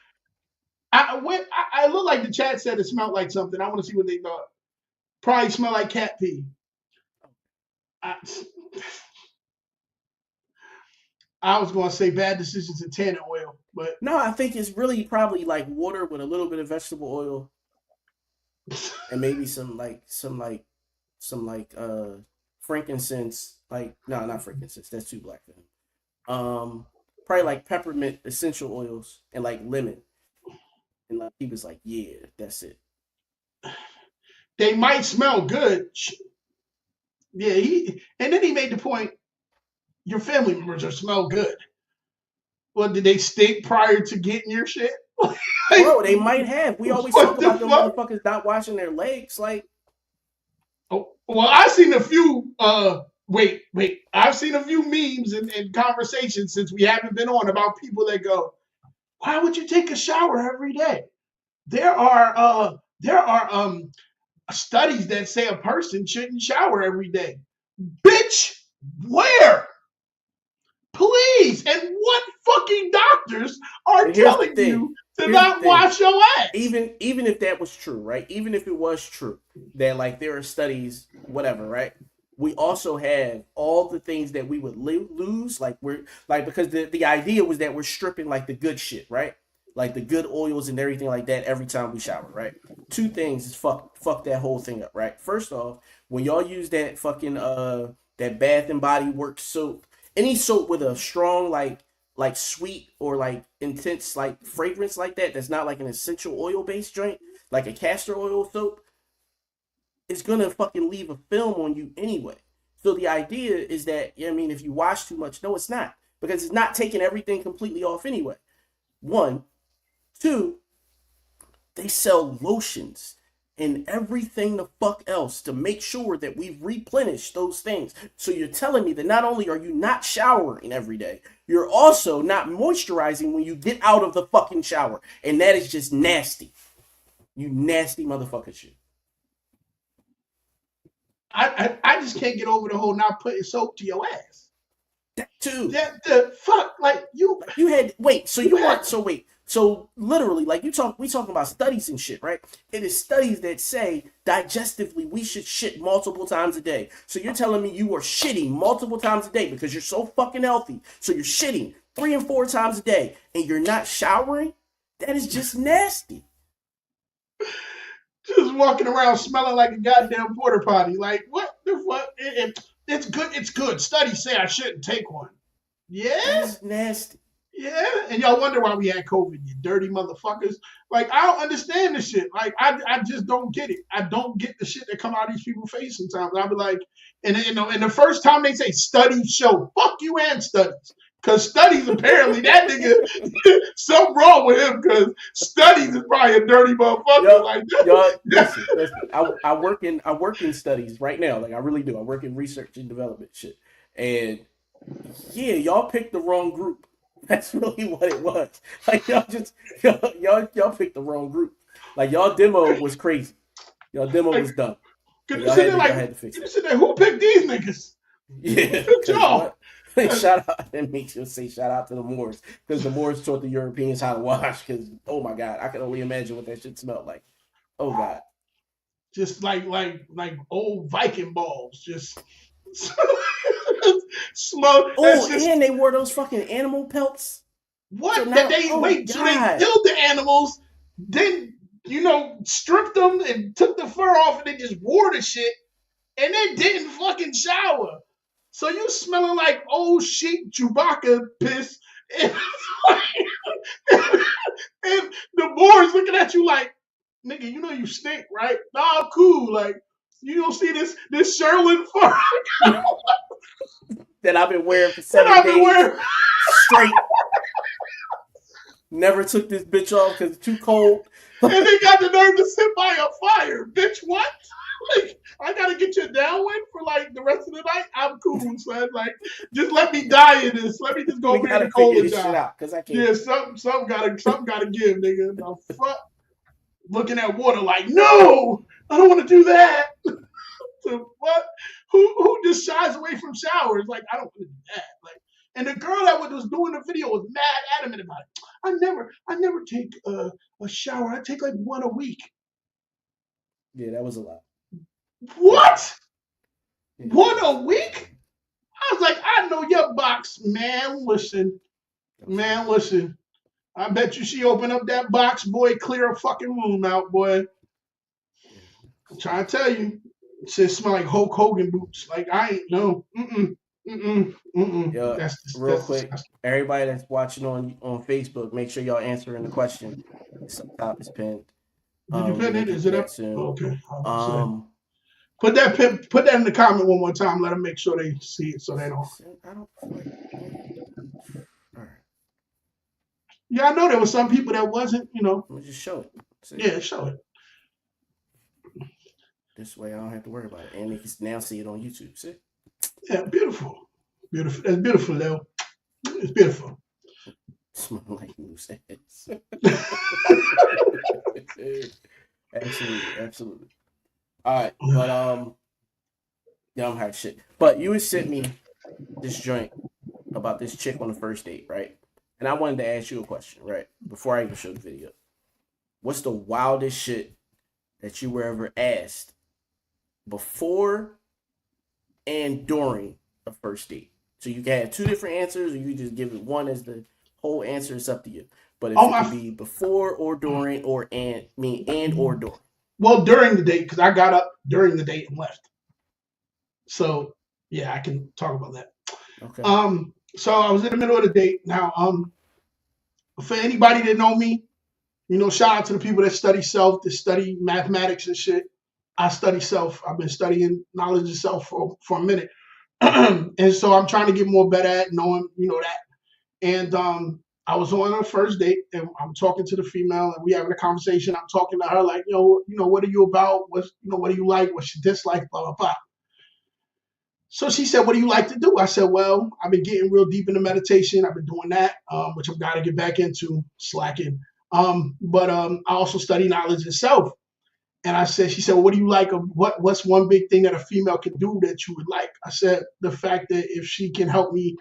I look like the chat said it smelled like something. I want to see what they thought. Probably smell like cat pee. I was going to say bad decisions in tannin oil, but... No, I think it's really probably like water with a little bit of vegetable oil. And maybe some frankincense, like, no, not frankincense, that's too black for him. Probably like peppermint essential oils and like lemon. And like he was like, yeah, that's it. They might smell good. Yeah, and then he made the point, your family members are smell good. Well, did they stink prior to getting your shit? Bro, they might have. We always talk about them motherfuckers not washing their legs. Like, oh, well, I've seen a few. Wait. I've seen a few memes and conversations since we haven't been on about people that go, "Why would you take a shower every day?" There are studies that say a person shouldn't shower every day. Bitch, where? Please, and what fucking doctors are telling you to not wash your ass? Even if that was true, right? Even if it was true that like there are studies, whatever, right? We also have all the things that we would lose, like because the idea was that we're stripping like the good shit, right? Like the good oils and everything like that every time we shower, right? Two things is fuck that whole thing up, right? First off, when y'all use that fucking that Bath and Body Works soap, any soap with a strong like sweet or like intense like fragrance like that, that's not like an essential oil based joint, like a castor oil soap, it's gonna fucking leave a film on you anyway. So the idea is that, I mean, if you wash too much, no, it's not, because it's not taking everything completely off anyway. One, two, they sell lotions and everything the fuck else to make sure that we replenish those things. So you're telling me that not only are you not showering every day, you're also not moisturizing when you get out of the fucking shower. And that is just nasty. You nasty motherfucker shit. I just can't get over the whole not putting soap to your ass. That too. That the fuck, like you had wait. So you want so wait. So literally, like we talking about studies and shit, right? It is studies that say digestively we should shit multiple times a day. So you're telling me you are shitting multiple times a day because you're so fucking healthy. So you're shitting 3 and 4 times a day and you're not showering? That is just nasty. Just walking around smelling like a goddamn porta potty. Like, what the fuck? It's good. It's good. Studies say I shouldn't take one. Yeah? That's nasty. Yeah, and y'all wonder why we had COVID, you dirty motherfuckers. Like, I don't understand this shit. Like, I just don't get it. I don't get the shit that come out of these people's face sometimes. I'll be like, and the first time they say studies show, fuck you and studies. Because studies, apparently, that nigga, something wrong with him, because studies is probably a dirty motherfucker. Listen, I work in studies right now. Like, I really do. I work in research and development shit. And yeah, y'all picked the wrong group. That's really what it was. Like, y'all picked the wrong group. Like, y'all demo was crazy. Y'all demo was dumb. Y'all had to fix it. Who picked these niggas? Yeah. Y'all. Shout out, that makes you say shout out to the Moors, because the Moors taught the Europeans how to wash. Because oh my god, I can only imagine what that shit smelled like. Oh god, just like old Viking balls, just smell. Oh, and they wore those fucking animal pelts. What? So now, they killed the animals, then stripped them and took the fur off, and they just wore the shit, and they didn't fucking shower. So you smelling like old sheep Chewbacca piss, and the Moors looking at you like, nigga, you stink, right? Nah, I'm cool. Like, you don't see this Sherlin fur that I've been wearing for 7 days straight. Never took this bitch off because it's too cold. And they got the nerve to sit by a fire. Bitch, what? Like, I gotta get you a downwind for like the rest of the night. I'm cool, son. Like, just let me die in this. Let me just go over here and cold it down. Because I can't. Yeah, something gotta give, nigga. The fuck? Looking at water like, no, I don't want to do that. So what? Who just shies away from showers? Like, I don't want to do that. Like, and the girl that was doing the video was mad adamant about it. I never take a shower. I take like one a week. Yeah, that was a lot. What? Yeah. One a week? I was like, I know your box, man. Listen. I bet you she opened up that box, boy, clear a fucking room out, boy. I'm trying to tell you. It says smell like Hulk Hogan boots. Like, I ain't no. Yo, real quick, everybody that's watching on Facebook, make sure y'all answering the question. It's up top, it's pinned. Did you pin it? Is it up? Soon. Okay. Put that in the comment one more time. Let them make sure they see it, so they don't. All right. Yeah, I know there were some people that wasn't. Let me just show it. See? Yeah, show it. This way, I don't have to worry about it, and they can now see it on YouTube. See? Yeah, beautiful. That's beautiful, Leo. It's beautiful. Smell like loose ass. Absolutely. All right, but I'm hot shit. But you had sent me this joint about this chick on the first date, right? And I wanted to ask you a question, right? Before I even show the video. What's the wildest shit that you were ever asked before and during a first date? So you can have 2 different answers, or you just give it one as the whole answer. It's up to you. But it could be before or during, or and or during. Well, during the date, because I got up during the date and left. So yeah, I can talk about that. Okay. So I was in the middle of the date. Now, for anybody that know me, shout out to the people that study self, that study mathematics and shit. I study self. I've been studying knowledge of self for a minute. And so I'm trying to get more better at knowing, that. And I was on a first date and I'm talking to the female and we having a conversation. I'm talking to her like, what are you about? What do you like? What's your dislike? Blah, blah, blah. So she said, what do you like to do? I said, well, I've been getting real deep into meditation. I've been doing that, which I've got to get back into, slacking. But I also study knowledge of self. And she said, well, what do you like? What's one big thing that a female can do that you would like? I said, the fact that if she can help me,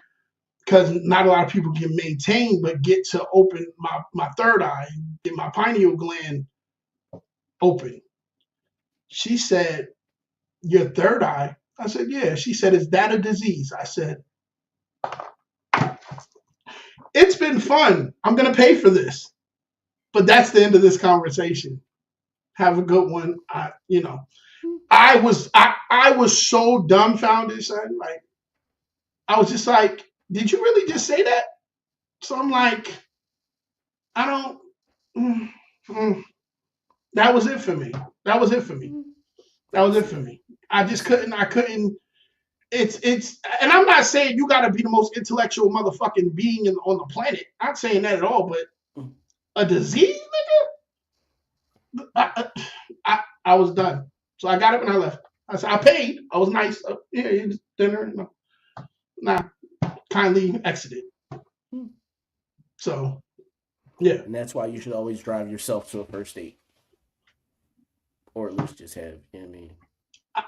because not a lot of people can maintain, but get to open my third eye, get my pineal gland open. She said, your third eye? I said, yeah. She said, is that a disease? I said, it's been fun. I'm going to pay for this. But that's the end of this conversation. Have a good one. I was so dumbfounded, son. Like, I was just like, did you really just say that? So I'm like, that was it for me. I just couldn't, and I'm not saying you got to be the most intellectual motherfucking being on the planet. Not saying that at all, but a disease, nigga? I was done. So I got up and I left. I said, I paid. I was nice. Yeah, dinner. No. Nah, kindly exited. So, yeah. And that's why you should always drive yourself to a first date. Or at least just have, you know what I mean?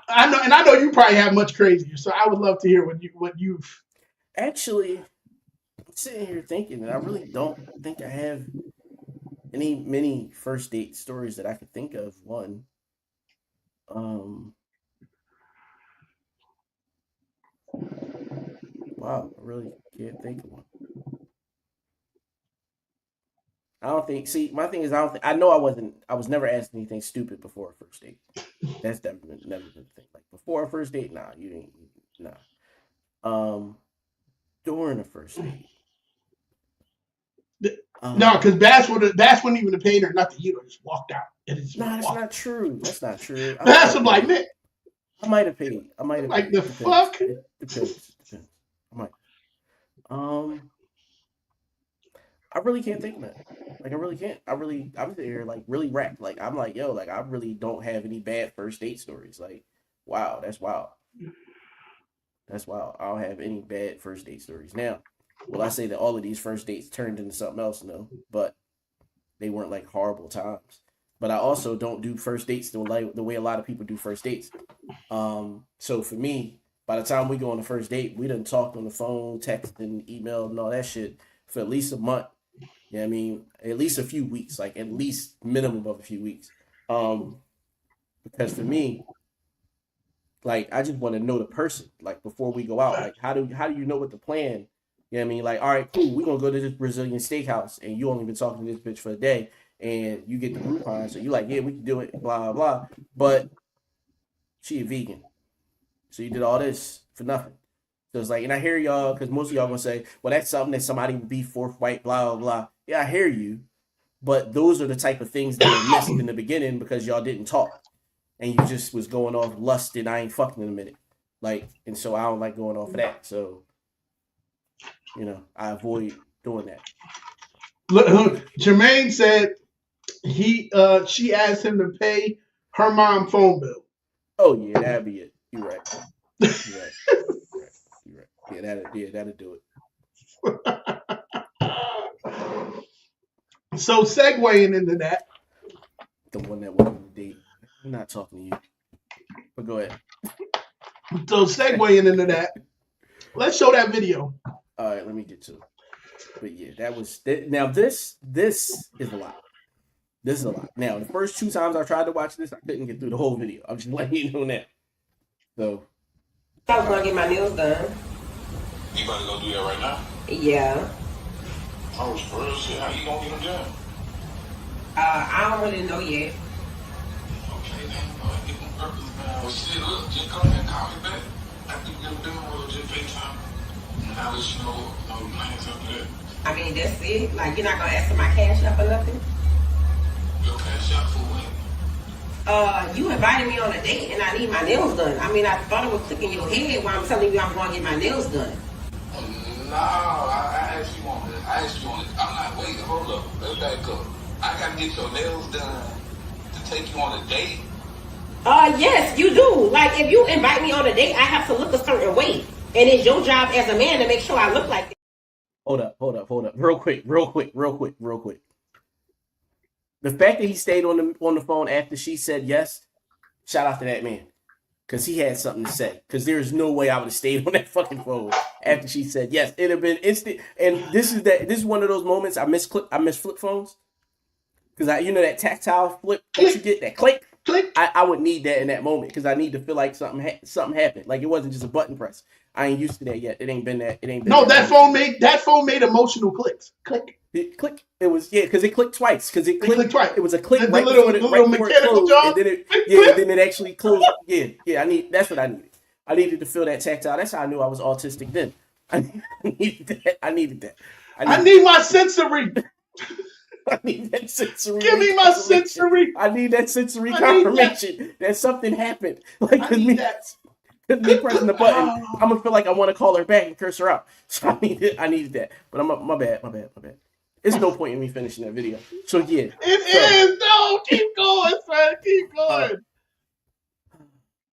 I know, and I know you probably have much crazier, so I would love to hear what you've... Actually, I'm sitting here thinking that I really don't think I have many first date stories that I could think of. One, wow, I really can't think of one. I don't think. See, my thing is, I know I was never asked anything stupid before a first date. That's never been the thing. Like before a first date, nah, you ain't, nah. During a first date. No, because Bass wouldn't even have paid her nothing. He would have just walked out. That's not true. That's not true. Bass was like, man, I might have paid. Like the fuck? It depends. I might. I really can't think of that. Like, I really can't. I'm sitting here, like, really wrapped. Like, I'm like, yo, like, I really don't have any bad first date stories. Like, wow, that's wild. That's wild. I don't have any bad first date stories. Now, will I say that all of these first dates turned into something else? No. But they weren't, like, horrible times. But I also don't do first dates the way a lot of people do first dates. So, for me, by the time we go on the first date, we done talked on the phone, texting, email, and all that shit for at least a month. Yeah, I mean, at least a few weeks, like at least minimum of a few weeks. Because for me, like, I just want to know the person, like, before we go out. Like, how do you know what the plan? You know what I mean? Like, all right, cool, we're going to go to this Brazilian steakhouse, and you only been talking to this bitch for a day, and you get the Groupon, so you're like, yeah, we can do it, blah, blah, blah. But she a vegan. So you did all this for nothing. So it's like, and I hear y'all, because most of y'all going to say, well, that's something that somebody would be forthright, blah, blah, blah. Yeah, I hear you. But those are the type of things that were missed in the beginning because y'all didn't talk. And you just was going off lust and I ain't fucking in a minute. Like, and so I don't like going off of that. So, I avoid doing that. Look, Jermaine said she asked him to pay her mom phone bill. Oh, yeah, that'd be it. You're right. You're right. Yeah, that'll do it. So segueing into that. The one that went on the date. I'm not talking to you. But go ahead. So segueing into that. Let's show that video. All right, let me get to it. But yeah, that was... Now, this is a lot. This is a lot. Now, the first 2 times I tried to watch this, I couldn't get through the whole video. I'm just letting you know that. So... I was gonna get my nails done. You about to go do that right now? Yeah. Oh, for real shit. How you gonna get them done? I don't really know yet. Okay, then get them purpose, man. Well, shit, look, just come here and call me back. After you get them done, we'll just FaceTime. And I'll let you know plans after that. I mean, that's it. Like, you're not gonna ask for my cash up or nothing? Your cash out for what? You invited me on a date and I need my nails done. I mean, I thought it was clicking your head while I'm telling you I'm going to get my nails done. No, I asked you on it. I'm not waiting. Hold up. Let's back up. I gotta get your nails done to take you on a date. Yes, you do. Like, if you invite me on a date, I have to look a certain way. And it's your job as a man to make sure I look like that. Hold up. Real quick. The fact that he stayed on the phone after she said yes, shout out to that man. Because he had something to say. Because there's no way I would have stayed on that fucking phone after she said yes. It'd have been instant. And this is one of those moments I miss flip phones. Because that tactile flip that you get, that click. I would need that in that moment because I need to feel like something happened. Like it wasn't just a button press. I ain't used to that yet. It ain't been that. No, that phone made emotional clicks. Click. It was because it clicked twice. Because it clicked twice. It was a click right before it mechanical closed, job. and then it actually closed. Yeah. That's what I needed. I needed to feel that tactile. That's how I knew I was autistic then. I needed that. I need my sensory. I need that sensory. Give me my sensory. I need that sensory confirmation that something happened. Like me pressing the button, I'm gonna feel like I want to call her back and curse her out. So I needed that. But my bad. There's no point in me finishing that video. So yeah. No, keep going, son. Keep going.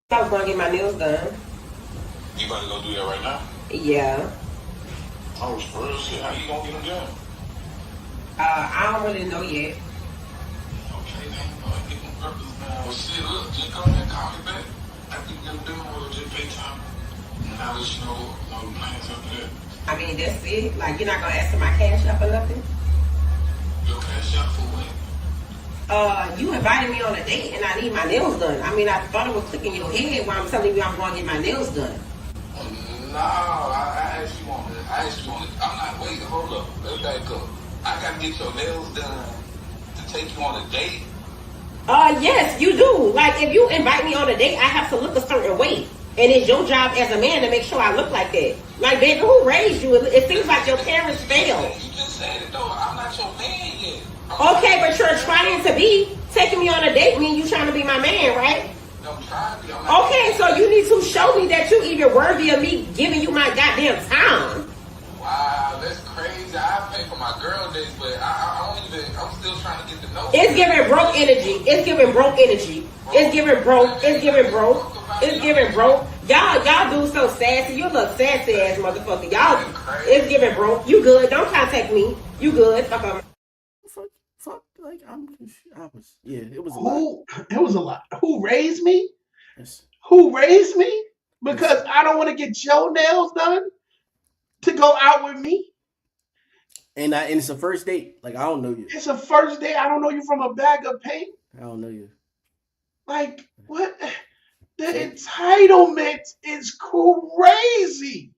I was gonna get my nails done. You about to go do that right now? Yeah. Oh, for real shit. How you gonna get them done? I don't really know yet. Okay, then get them purpose now. Well, shit, look, just come and call me back. After you get them done, or just FaceTime. And I'll let you know the plans after that. I mean, that's it. Like, you're not gonna ask for my cash up or nothing? Your cash out for what? You invited me on a date and I need my nails done. I mean, I thought it was clicking your head while I'm telling you I'm going to get my nails done. No, I asked you on it. I'm not waiting. Hold up. Let's back up. I gotta get your nails done to take you on a date. Yes, you do. Like, if you invite me on a date, I have to look a certain way. And it's your job as a man to make sure I look like that. Like, baby, who raised you? It seems like your parents failed. You just said it, though. I'm not your man yet. Okay, but you're trying to be. Taking me on a date mean you trying to be my man, right? No, I'm trying to be. Okay, so you need to show me that you even worthy of me giving you my goddamn time. Wow, that's crazy. I pay for my girl dates, but I'm still trying to get to know you. It's giving broke energy. It's giving broke energy. It's giving broke. It's giving broke. It's giving broke. Y'all do so sassy. You look sassy ass motherfucker. Y'all, it's giving broke. You good. Don't contact me. You good. Fuck up. Fuck, like it was a lot. It was a lot. Who raised me? Yes. Who raised me? Because I don't want to get your nails done to go out with me. And it's a first date. Like, I don't know you. It's a first date. I don't know you from a bag of paint. I don't know you. Like, what? The entitlement is crazy.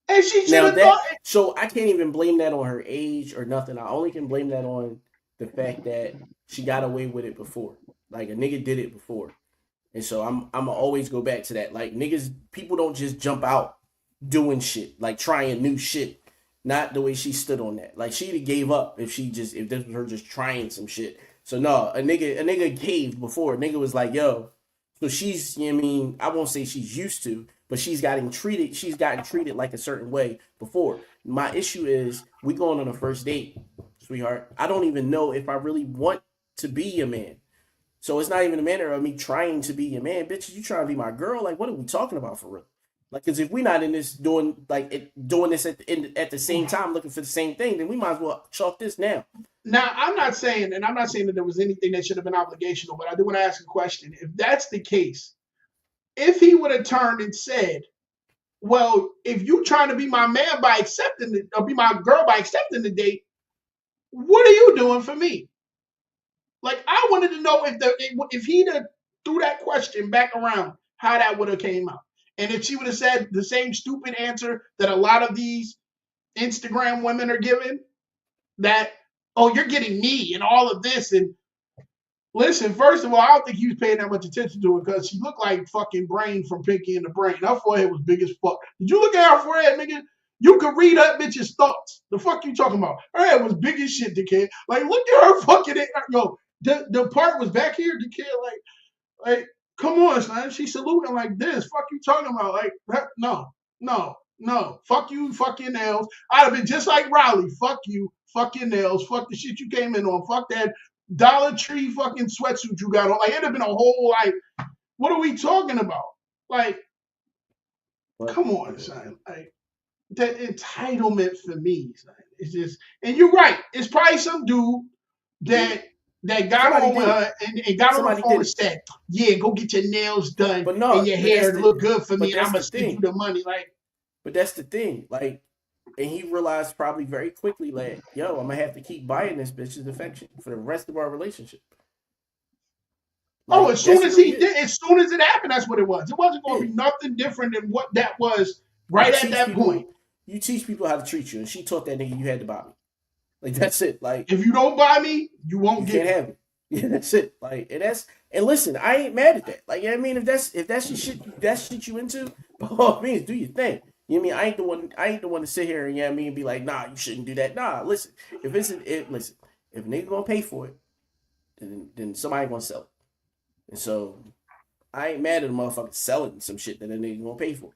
And she should have thought. So I can't even blame that on her age or nothing. I only can blame that on the fact that she got away with it before. Like, a nigga did it before. And so I'm gonna always go back to that. Like, people don't just jump out doing shit, like trying new shit. Not the way she stood on that. Like, she'd have gave up if this was her just trying some shit. So no, a nigga caved before. A nigga was like, yo. So she's, I won't say she's used to, but she's gotten treated like a certain way before. My issue is, we going on a first date, sweetheart. I don't even know if I really want to be a man. So it's not even a matter of me trying to be a man. Bitch, you trying to be my girl? Like, what are we talking about for real? Like, because if we're not in this doing this at the same time, looking for the same thing, then we might as well chalk this now. Now, I'm not saying that there was anything that should have been obligational, but I do want to ask a question. If that's the case, if he would have turned and said, well, if you trying to be my man by accepting it, or be my girl by accepting the date, what are you doing for me? Like, I wanted to know if he'd have threw that question back around, how that would have came out. And if she would have said the same stupid answer that a lot of these Instagram women are giving, that, oh, you're getting me and all of this. And listen, first of all, I don't think he was paying that much attention to it because she looked like fucking Brain from Pinky and the Brain. Her forehead was big as fuck. Did you look at her forehead, nigga? You could read that bitch's thoughts. The fuck you talking about? Her head was big as shit, dickhead. Like, look at her fucking yo. The part was back here, dickhead. Like, come on, son. She's saluting like this. Fuck you talking about? Like, no. Fuck you, fuck your nails. I'd have been just like Riley. Fuck you, fuck your nails. Fuck the shit you came in on. Fuck that Dollar Tree fucking sweatsuit you got on. Like, it'd have been a whole, like, what are we talking about? Like, come on, son. Like, that entitlement for me, son. It's just, and you're right. It's probably some dude that got on with her and got on the phone and said, yeah, go get your nails done and your hair look good for me, and I'm going to send you the money. Like, but that's the thing. Like, and he realized probably very quickly, like, yo, I'm going to have to keep buying this bitch's affection for the rest of our relationship. Like, as soon as it happened, that's what it was. It wasn't going to be nothing different than what that was right at that point. You teach people how to treat you, and she taught that nigga you had to buy me. Like, that's it. Like, if you don't buy me, you won't get it. Have it. Yeah, that's it. Like, and listen, I ain't mad at that. Like, you know what I mean, if that's your shit, that's shit you into, by all means, do your thing. You know what I mean? I ain't the one to sit here and, you know what I mean, be like, nah, you shouldn't do that. Nah, listen, if a nigga gonna pay for it, then somebody gonna sell it. And so I ain't mad at a motherfucker selling some shit that a nigga gonna pay for.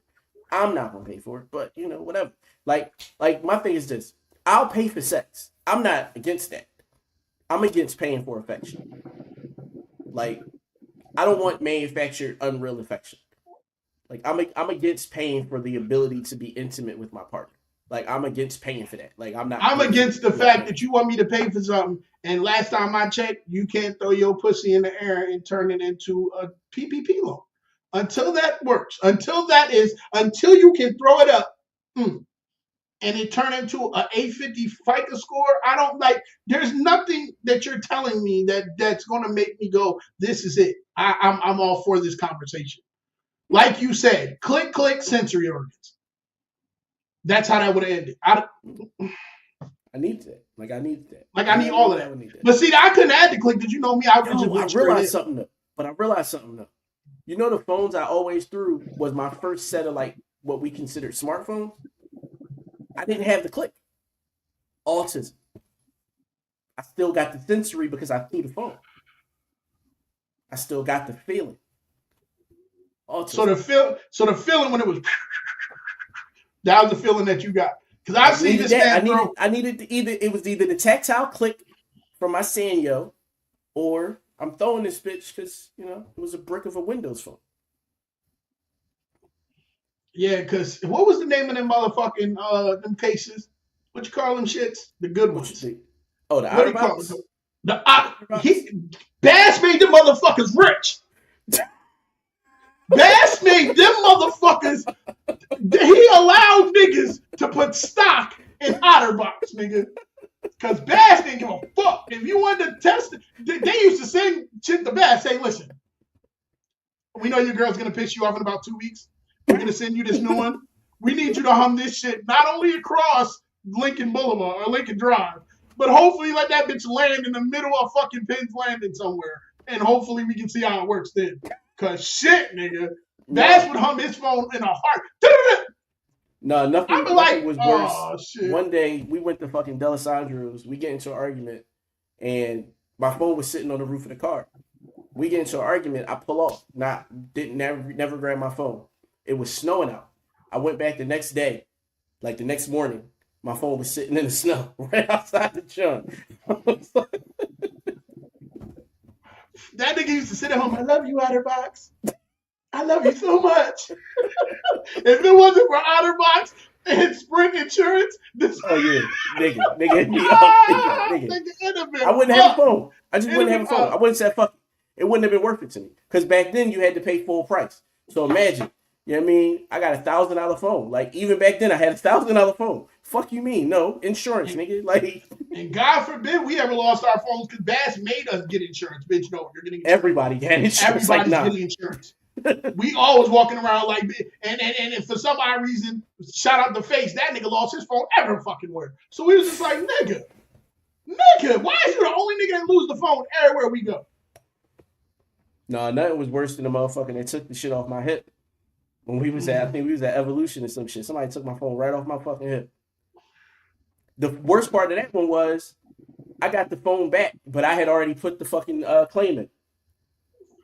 I'm not gonna pay for it, but you know, whatever. Like my thing is this: I'll pay for sex. I'm not against that. I'm against paying for affection. Like, I don't want manufactured unreal affection. Like, I'm against paying for the ability to be intimate with my partner. Like, I'm against paying for that. Like, I'm against the fact that you want me to pay for something, and last time I checked, you can't throw your pussy in the air and turn it into a PPP loan. Until that works, until you can throw it up, and it turn into an 850 FICO score, I don't like. There's nothing that you're telling me that's going to make me go, this is it. I'm all for this conversation. Like you said, click, sensory organs. That's how that would have ended. I need that. Like, I need that. Like, I need all of that. But see, I couldn't add the click. Did you know me? I realized something though. You know, the phones I always threw was my first set of, like, what we considered smartphones. I didn't have the click. Autism. I still got the sensory because I threw the phone. I still got the feeling. Autism. So the feeling when it was, that was the feeling that you got. Because I've seen this man. I needed to either the tactile click from my Sanyo, or I'm throwing this bitch because, you know, it was a brick of a Windows phone. Yeah, because what was the name of them motherfucking them cases? What you call them shits? The good ones. The OtterBox? Bass made them motherfuckers rich. Bass made them motherfuckers. He allowed niggas to put stock in OtterBox, nigga. Because Bass didn't give a fuck. If you wanted to test it, they used to send shit to Bass, say, listen, we know your girl's going to piss you off in about 2 weeks. We're going to send you this new one. We need you to hum this shit not only across Lincoln Boulevard or Lincoln Drive, but hopefully let that bitch land in the middle of fucking Penn's Landing somewhere. And hopefully we can see how it works then. Because shit, nigga. Bass would hum his phone in a heart. No, nothing was worse. Shit. One day we went to fucking Delisandro's. We get into an argument, and my phone was sitting on the roof of the car. We get into an argument. I pull off. Never grab my phone. It was snowing out. I went back the next day, like the next morning. My phone was sitting in the snow right outside the trunk. That nigga used to sit at home. I love you, OtterBox. I love you so much. If it wasn't for OtterBox and Sprint Insurance, nigga. I wouldn't have a phone. I just wouldn't have a phone. I wouldn't say fuck it. It wouldn't have been worth it to me. Because back then you had to pay full price. So imagine, you know what I mean? I got $1,000 phone. Like, even back then I had $1,000 phone. Fuck you mean? No, insurance, nigga. Like, and God forbid we ever lost our phones because Bass made us get insurance. Bitch, no, you're getting insurance. Everybody had insurance. Everybody's getting insurance. We always walking around like, and for some odd reason, shout out the face, that nigga lost his phone every fucking word. So we was just like, nigga, why is you the only nigga that lose the phone everywhere we go? No, nothing was worse than the motherfucker that took the shit off my hip. When we was at, I think we was at Evolution or some shit. Somebody took my phone right off my fucking hip. The worst part of that one was I got the phone back, but I had already put the fucking claim in.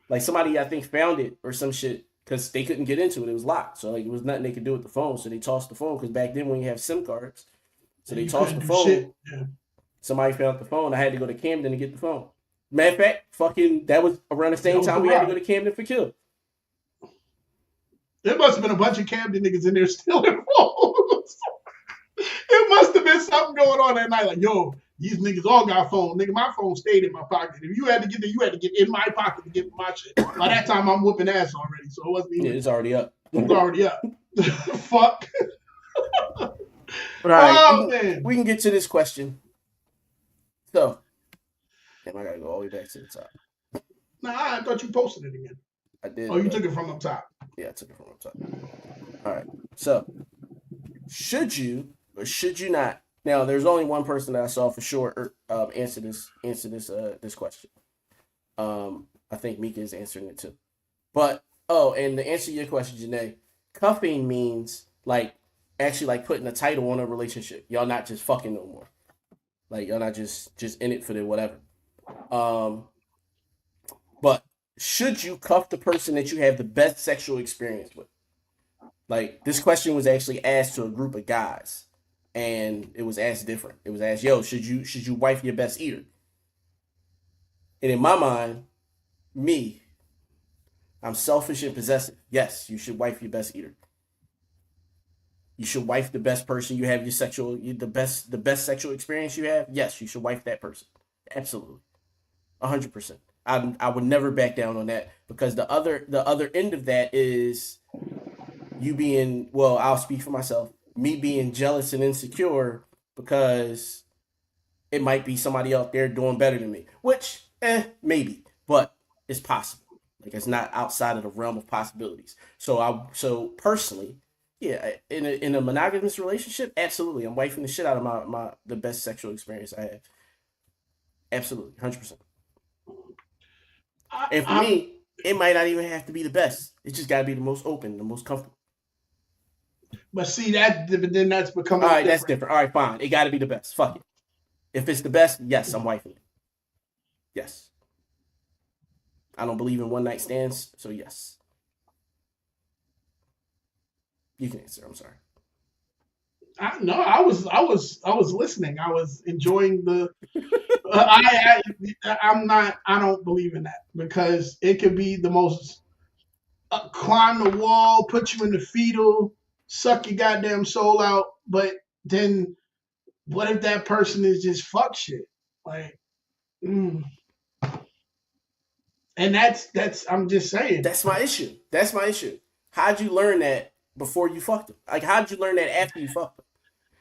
Like somebody, I think, found it or some shit because they couldn't get into it. It was locked. So like it was nothing they could do with the phone. So they tossed the phone because back then when you have SIM cards, so they tossed the phone. Yeah. Somebody found the phone. I had to go to Camden to get the phone. Matter of fact, fucking that was around the same time we had to go to Camden for Kill. There must have been a bunch of Camden niggas in there stealing phones. It must have been something going on that night. Like, yo, these niggas all got phones. Nigga, my phone stayed in my pocket. If you had to get there, you had to get in my pocket to get my shit. By that time, I'm whooping ass already, so it wasn't even. Yeah, it's already up. It's already up. Fuck. But all right, man. we can get to this question. So, damn, I gotta go all the way back to the top. Nah, I thought you posted it again. I did. Oh, you took it from up top. Yeah, I took it from up top. All right. So, should you or should you not? Now, there's only one person that I saw for sure answer this question. I think Mika is answering it too. But and to answer your question, Janae, cuffing means like actually like putting a title on a relationship. Y'all not just fucking no more. Like y'all not just in it for the whatever. But should you cuff the person that you have the best sexual experience with? Like this question was actually asked to a group of guys, and it was asked different. It was asked, "Yo, should you wife your best eater?" And in my mind, I'm selfish and possessive. Yes, you should wife your best eater. You should wife the best person you have the best sexual experience you have. Yes, you should wife that person. Absolutely, 100%. I would never back down on that because the other end of that is you being, well, I'll speak for myself, me being jealous and insecure because it might be somebody out there doing better than me, which maybe, but it's possible. Like it's not outside of the realm of possibilities. So personally, yeah, in a monogamous relationship, absolutely, I'm wifing the shit out of the best sexual experience I have. Absolutely, 100%. And for me, it might not even have to be the best. It just got to be the most open, the most comfortable. But see, then that's becoming all right. Different. That's different. All right, fine. It got to be the best. Fuck it. If it's the best, yes, I'm wifing it. Yes. I don't believe in one night stands, so yes. You can answer. I'm sorry. I was listening. I was enjoying the. I don't believe in that because it could be the most climb the wall, put you in the fetal, suck your goddamn soul out. But then, what if that person is just fuck shit? Like, and that's. I'm just saying. That's my issue. How'd you learn that before you fucked them? Like, how'd you learn that after you fucked them?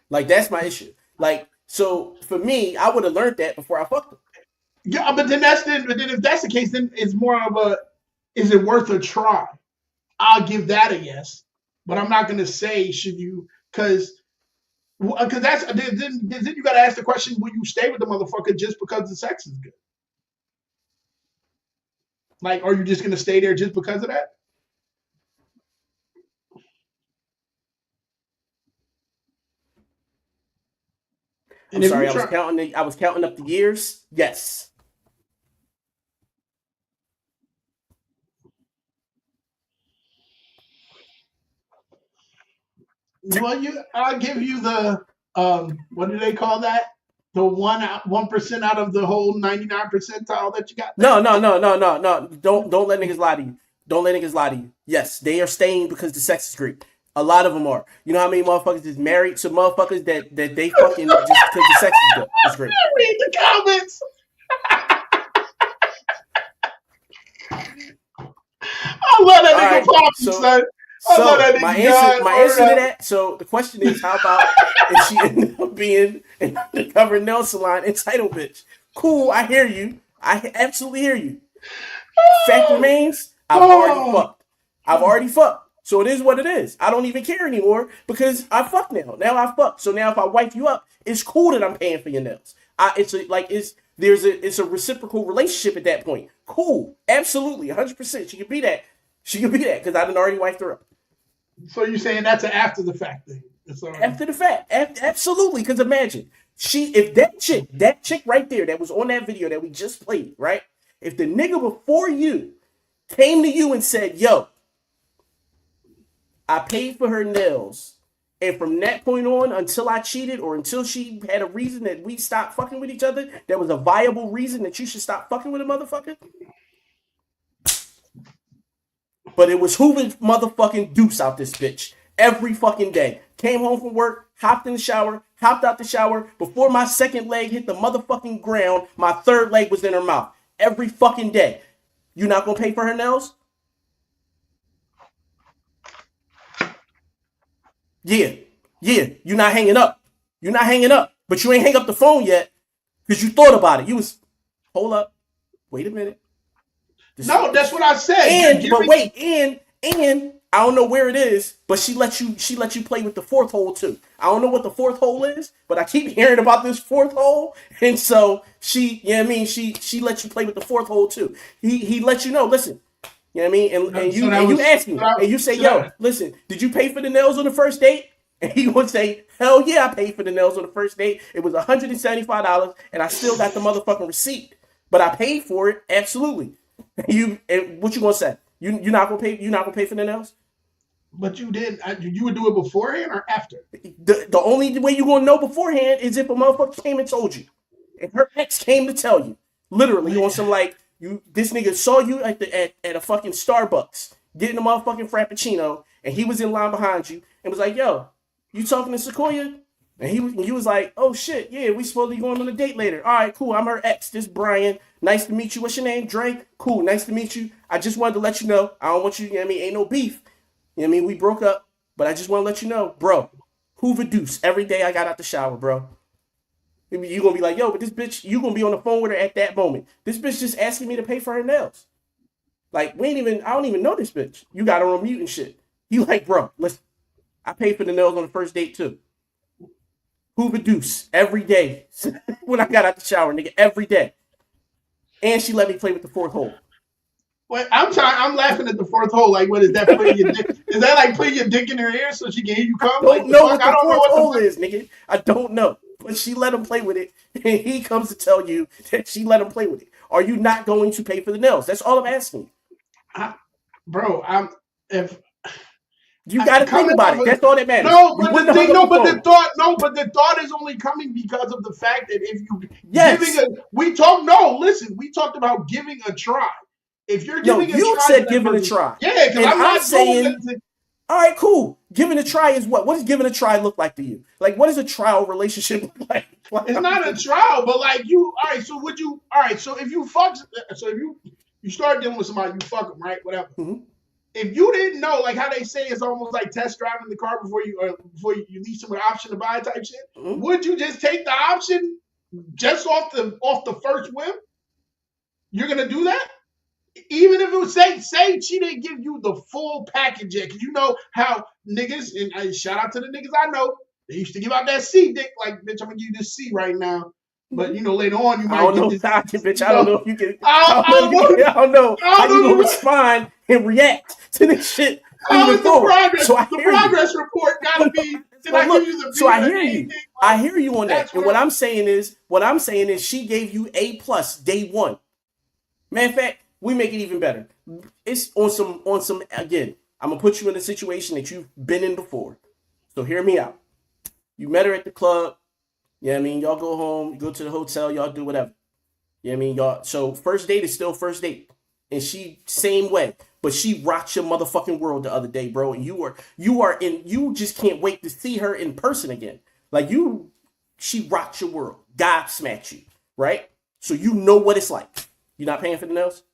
Like, that's my issue. Like, so for me, I would have learned that before I fucked them. Yeah, but then if that's the case, then it's more of a, is it worth a try? I'll give that a yes, but I'm not gonna say should you, because that's then you gotta ask the question: will you stay with the motherfucker just because the sex is good? Like, are you just gonna stay there just because of that? I'm sorry, I was counting up the years. Yes. Well, I'll give you the what do they call that? The 1% out of the whole 99 percentile that you got. No. Don't let niggas lie to you. Don't let niggas lie to you. Yes, they are staying because the sex is great. A lot of them are. You know how many motherfuckers is married to motherfuckers that they fucking just because the sex is good. It's great. Read the comments. I love that nigga poppy, son. So my answer to that. So the question is, how about if she ended up being an undercover nail salon entitled bitch? Cool, I hear you. I absolutely hear you. Fact remains, I've already fucked. So it is what it is. I don't even care anymore because I fucked now. Now I fucked. So now if I wife you up, it's cool that I'm paying for your nails. It's a reciprocal relationship at that point. Cool, absolutely, 100%. She can be that. She can be that because I done already wiped her up. So you're saying that's an after the fact thing? After the fact, absolutely. Because imagine if that chick right there that was on that video that we just played, right? If the nigga before you came to you and said, "Yo, I paid for her nails," and from that point on, until I cheated or until she had a reason that we stopped fucking with each other, there was a viable reason that you should stop fucking with a motherfucker. But it was Hoover motherfucking Deuce out this bitch every fucking day. Came home from work, hopped in the shower, hopped out the shower. Before my second leg hit the motherfucking ground, my third leg was in her mouth. Every fucking day. You not gonna pay for her nails? Yeah. You're not hanging up. You're not hanging up. But you ain't hang up the phone yet because you thought about it. You was, hold up. Wait a minute. No, that's what I said. And I don't know where it is, but she let you play with the fourth hole too. I don't know what the fourth hole is, but I keep hearing about this fourth hole, and so she let you play with the fourth hole too. He let you know, listen, you know what I mean, and you ask me, and you say, yo, listen, did you pay for the nails on the first date? And he would say, hell yeah, I paid for the nails on the first date. It was $175, and I still got the motherfucking receipt, but I paid for it, absolutely. And what you gonna say? You're not gonna pay? You're not gonna pay for the nails? But you didn't. You would do it beforehand or after? The only way you're gonna know beforehand is if a motherfucker came and told you, and her ex came to tell you. Literally on some like this nigga saw you at a fucking Starbucks getting a motherfucking frappuccino, and he was in line behind you and was like, "Yo, you talking to Sequoia?" And he was like, "Oh shit, yeah, we supposed to be going on a date later. All right, cool. I'm her ex. This Brian. Nice to meet you. What's your name? Dre. Cool. Nice to meet you. I just wanted to let you know. I don't want you know what I mean? Ain't no beef. You know what I mean? We broke up, but I just want to let you know, bro. Hoover Deuce. Every day I got out the shower, bro. You gonna be like, yo, but this bitch, you gonna be on the phone with her at that moment. This bitch just asking me to pay for her nails. Like, I don't even know this bitch. You got her on mute and shit. You like, bro, listen, I paid for the nails on the first date too. Hoover Deuce every day when I got out the shower, nigga, every day. And she let me play with the fourth hole. Wait, I'm laughing at the fourth hole. Like, what is that? Putting your dick? Is that like putting your dick in her ear so she can hear you come? I don't know what the fourth hole is, nigga. I don't know. But she let him play with it, and he comes to tell you that she let him play with it. Are you not going to pay for the nails? That's all I'm asking. You got to think about it. That's all that matters. No, but the thought is only coming because of the fact that if you we talked about giving a try. If you're giving a try, you said giving a try. Yeah, because I'm not saying. All right, cool. Giving a try is what? What does giving a try look like to you? Like, what does a trial relationship look like? It's not a trial, but like you. All right, so would you? All right, so if you you start dealing with somebody, you fuck them, right? Whatever. Mm-hmm. If you didn't know, like how they say it's almost like test driving the car before you lease them an option to buy type shit, would you just take the option just off the first whim? You're gonna do that? Even if it was say she didn't give you the full package yet, because you know how niggas, and I shout out to the niggas I know, they used to give out that C dick, like, bitch, I'm gonna give you this C right now. But you know, later on you might get this. Bitch, I don't know if you can. I don't know how you gonna respond and react to this shit. The progress report gotta be. So I hear you. I hear you on that. And what I'm saying is, she gave you A+ day one. Matter of fact, we make it even better. It's on some. Again, I'm gonna put you in a situation that you've been in before. So hear me out. You met her at the club. Yeah, I mean, y'all go home, you go to the hotel, y'all do whatever. Yeah, I mean, y'all. So first date is still first date, and she same way, but she rocked your motherfucking world the other day, bro. And you just can't wait to see her in person again. Like she rocked your world, gobsmacked you, right? So you know what it's like. You're not paying for the nails,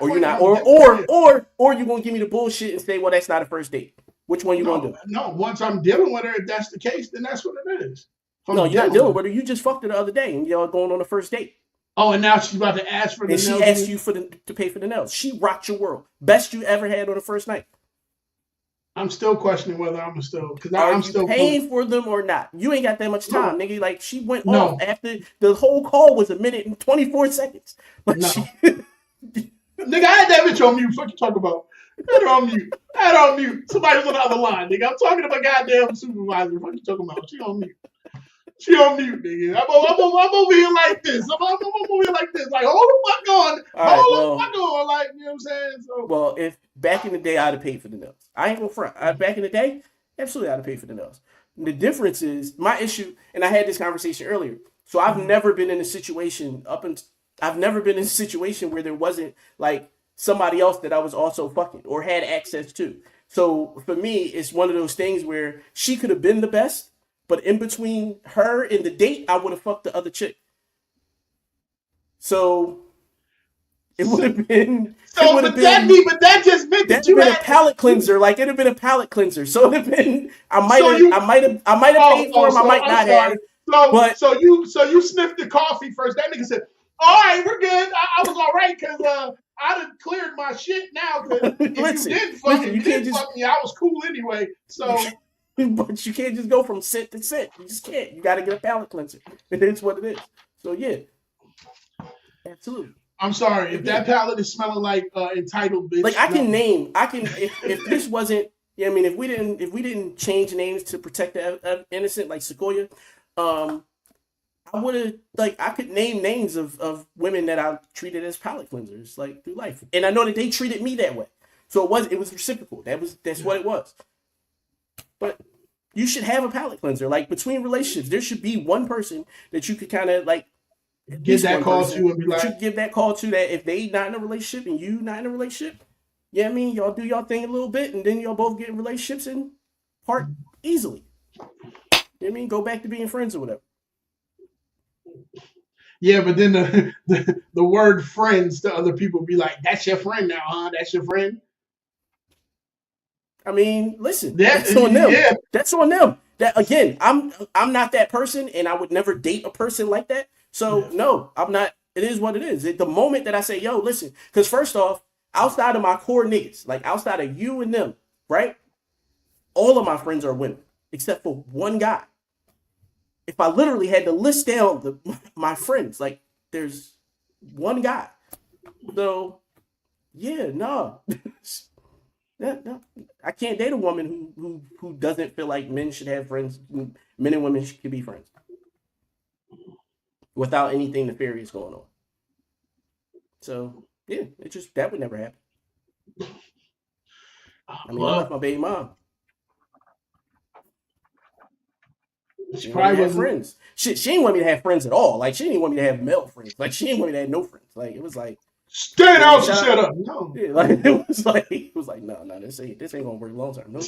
or you're not, or you're gonna give me the bullshit and say, well, that's not a first date. Which one you gonna do? No, once I'm dealing with her, if that's the case, then that's what it is. No, you're not dealing with her. You just fucked her the other day, and y'all going on the first date. Oh, and now she's about to ask for the nails. And she asked you to pay for the nails. She rocked your world. Best you ever had on the first night. I'm still questioning whether I'm still paying for them or not. You ain't got that much time, nigga. Like she went off after the whole call was 1 minute and 24 seconds. Like nigga, I had that bitch on mute. What you talking about? Had her on mute. Had her on mute. Somebody was on the other line, nigga. I'm talking to my goddamn supervisor. What you talking about? She on mute. She on mute, nigga. I'm over here like this. I'm over here like this. Like, hold the fuck on. Hold the fuck on. Like, you know what I'm saying? So, well, if back in the day I'd have paid for the nails. I ain't gonna front. Back in the day, absolutely I'd have paid for the nails. The difference is my issue, and I had this conversation earlier. So I've never been in a situation I've never been in a situation where there wasn't like somebody else that I was also fucking or had access to. So for me, it's one of those things where she could have been the best, but in between her and the date, I would have fucked the other chick. So it would have been. So, but that just meant that you been had a palate cleanser. Like it'd have been a palate cleanser. So it'd have been. I might have paid for him. I might not have. So you sniffed the coffee first. That nigga said, "All right, we're good. I was all right because I done cleared my shit now. Because if you didn't fuck me, I was cool anyway. So." But you can't just go from scent to scent. You just can't. You got to get a palate cleanser. It is what it is. So yeah, absolutely. I'm sorry if that palate is smelling like entitled bitch. Like if this wasn't. Yeah, I mean, if we didn't change names to protect the innocent, like Sequoia, I would have I could name names of women that I treated as palate cleansers like through life, and I know that they treated me that way. So it was reciprocal. That's what it was. But you should have a palate cleanser. Like between relationships, there should be one person that you could kind of like give that call to and be like, you give that call to that if they not in a relationship and you not in a relationship. Yeah, I mean, y'all do y'all thing a little bit, and then y'all both get in relationships and part easily. You know what I mean? Go back to being friends or whatever. Yeah, but then the word friends to other people be like, that's your friend now, huh? That's your friend. I mean, listen, that's on them. Yeah. That's on them. That again, I'm not that person, and I would never date a person like that. So no, I'm not. It is what it is. The moment that I say, yo, listen, because first off, outside of my core niggas, like outside of you and them, right? All of my friends are women, except for one guy. If I literally had to list down my friends, like there's one guy. So yeah, no. No, I can't date a woman who doesn't feel like men should have friends. Men and women should be friends without anything nefarious going on. So yeah, that would never happen. I mean, I left my baby mom. She probably have friends. She didn't want me to have friends at all. Like she didn't want me to have male friends. Like she didn't want me to have no friends. Like it was like. Stay out and shut up. No. Yeah, like it was like no, this ain't gonna work long term. Nope.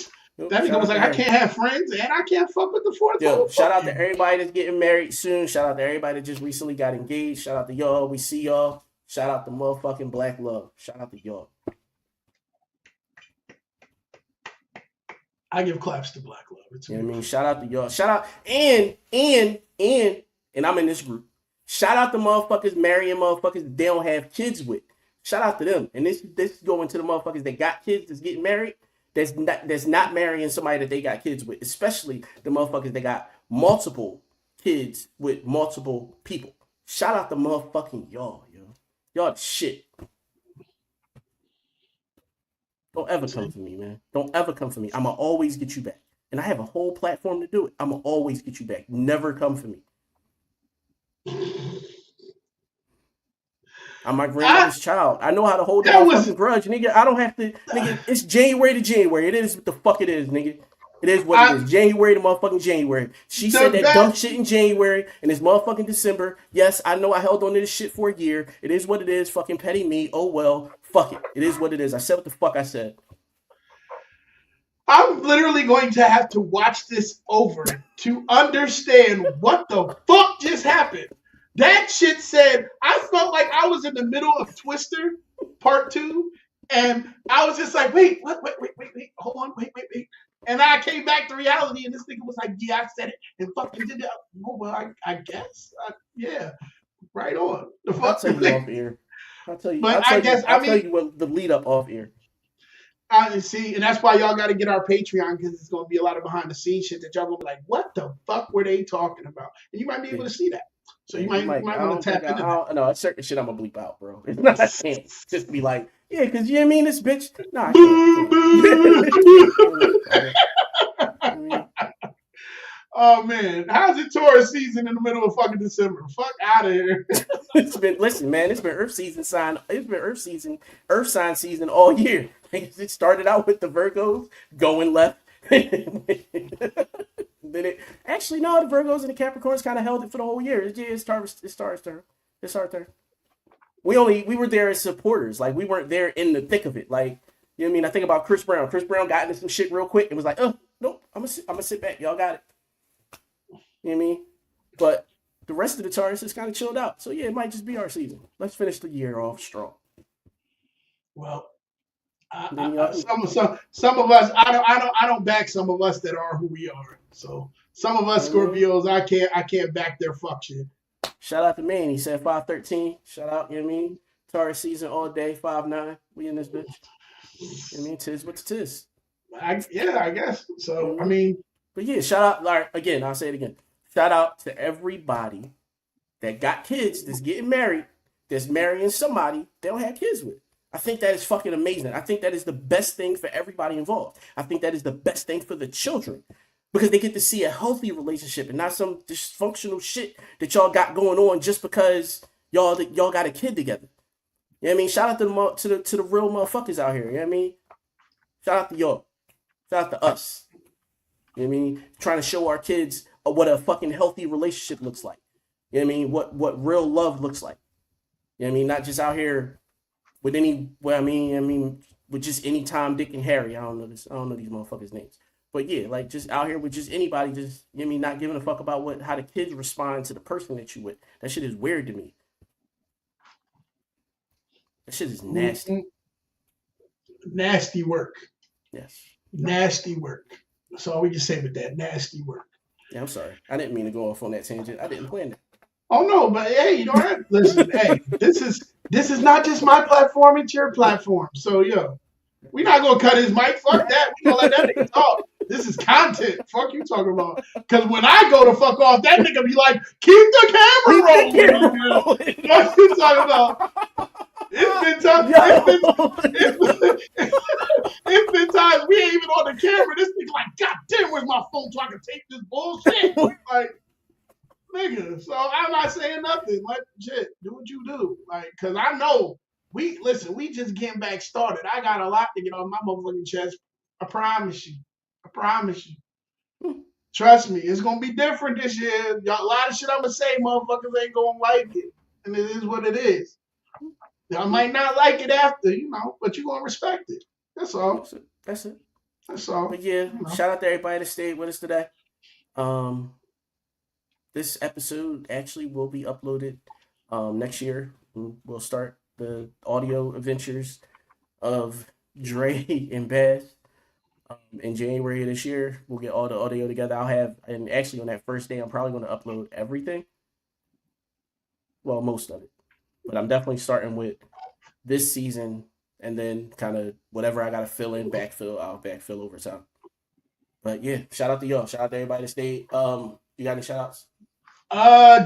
That nigga was like, I can't have friends and I can't fuck with the fourth. Yo, shout out to everybody that's getting married soon. Shout out to everybody that just recently got engaged. Shout out to y'all. We see y'all. Shout out to motherfucking Black Love. Shout out to y'all. I give claps to Black Love. You know what I mean? Shout out to y'all. Shout out and I'm in this group. Shout out to motherfuckers marrying motherfuckers that they don't have kids with. Shout out to them. And this going to the motherfuckers that got kids that's getting married. That's not marrying somebody that they got kids with. Especially the motherfuckers that got multiple kids with multiple people. Shout out to motherfucking y'all, yo. Y'all the shit. Don't ever come for me, man. Don't ever come for me. I'ma always get you back. And I have a whole platform to do it. I'ma always get you back. Never come for me. I'm my grandmother's child. I know how to hold that fucking grudge, nigga. I don't have to, nigga. It's January to January. It is what the fuck it is, nigga. It is what it is. January to motherfucking January. She said that dumb shit in January, and it's motherfucking December. Yes, I know I held on to this shit for a year. It is what it is. Fucking petty me. Oh well. Fuck it. It is what it is. I said what the fuck I said. I'm literally going to have to watch this over to understand what the fuck just happened. That shit said, I felt like I was in the middle of Twister Part 2, and I was just like, wait, what? Wait, hold on, wait. And I came back to reality, and this nigga was like, yeah, I said it, and fucking did that. Oh, well, I guess, yeah, right on. The fuck? I'll tell you off air. I'll tell you. I'll tell you what the lead up off air. See, and that's why y'all got to get our Patreon, because it's going to be a lot of behind the scenes shit that y'all going to be like, what the fuck were they talking about? And you might be able to see that. So you might want to tap into that. No, it's certain shit I'm going to bleep out, bro. It's not, I can't just be like, Yeah, because you know what I mean? This bitch. Nah, I can't. Oh man, how's it Taurus season in the middle of fucking December? Fuck out of here. It's been man. It's been Earth sign season all year. It started out with the Virgos going left. Then it actually no, the Virgos and the Capricorns kind of held it for the whole year. It's Taurus turn. We were there as supporters. Like we weren't there in the thick of it. Like you know what I mean? I think about Chris Brown. Chris Brown got into some shit real quick and was like, oh nope, I'm gonna sit back. Y'all got it. You know what I mean? But the rest of the Taurus is kind of chilled out. So yeah, it might just be our season. Let's finish the year off strong. Well, some of us, I don't back some of us that are who we are. So some of us Scorpios, I can't back their fuck shit. Shout out to man. He said 513. Shout out, you know what I mean? Taurus season all day, 5'9". We in this bitch. You know what I mean? Tis what's tis. I guess. So I mean, but yeah, shout out. Like, again, I'll say it again. Shout out to everybody that got kids, that's getting married, that's marrying somebody they don't have kids with. I think that is fucking amazing. I think that is the best thing for everybody involved. I think that is the best thing for the children because they get to see a healthy relationship and not some dysfunctional shit that y'all got going on just because y'all got a kid together. You know what I mean? Shout out to the real motherfuckers out here. You know what I mean? Shout out to y'all. Shout out to us. You know what I mean? Trying to show our kids what a fucking healthy relationship looks like. You know what I mean? What real love looks like. You know what I mean? Not just out here with with just any Tom, Dick, and Harry. I don't know these motherfuckers' names. But yeah, like just out here with just anybody, just you know what I mean, not giving a fuck about how the kids respond to the person that you with. That shit is weird to me. That shit is nasty. Nasty work. Yes. Nasty work. That's all we can say with that. Nasty work. Yeah, I'm sorry. I didn't mean to go off on that tangent. I didn't plan that. Oh no, but hey, you don't have to listen. Hey, this is not just my platform, it's your platform. So yo, we're not gonna cut his mic. Fuck that. We gonna let that nigga talk. This is content. Fuck you talking about. Cause when I go to fuck off, that nigga be like, keep the camera rolling. What you talking about? It's been times we ain't even on the camera. This nigga like, God damn, where's my phone so I can take this bullshit? Like, nigga. So I'm not saying nothing. Like, shit, do what you do. Like, cause I know we just getting back started. I got a lot to get on my motherfucking chest. I promise you. Trust me, it's gonna be different this year. A lot of shit I'm gonna say, motherfuckers ain't gonna like it, and it is what it is. Y'all might not like it after, but you're gonna respect it. That's all. That's it. That's all. But yeah, shout out to everybody that stayed with us today. This episode actually will be uploaded next year. We'll start the audio adventures of Dre and Baz in January of this year. We'll get all the audio together. And actually on that first day, I'm probably going to upload everything. Well, most of it. But I'm definitely starting with this season and then kind of whatever I got to fill in, I'll backfill over time. But yeah, shout out to y'all. Shout out to everybody that stayed. You got any shout outs?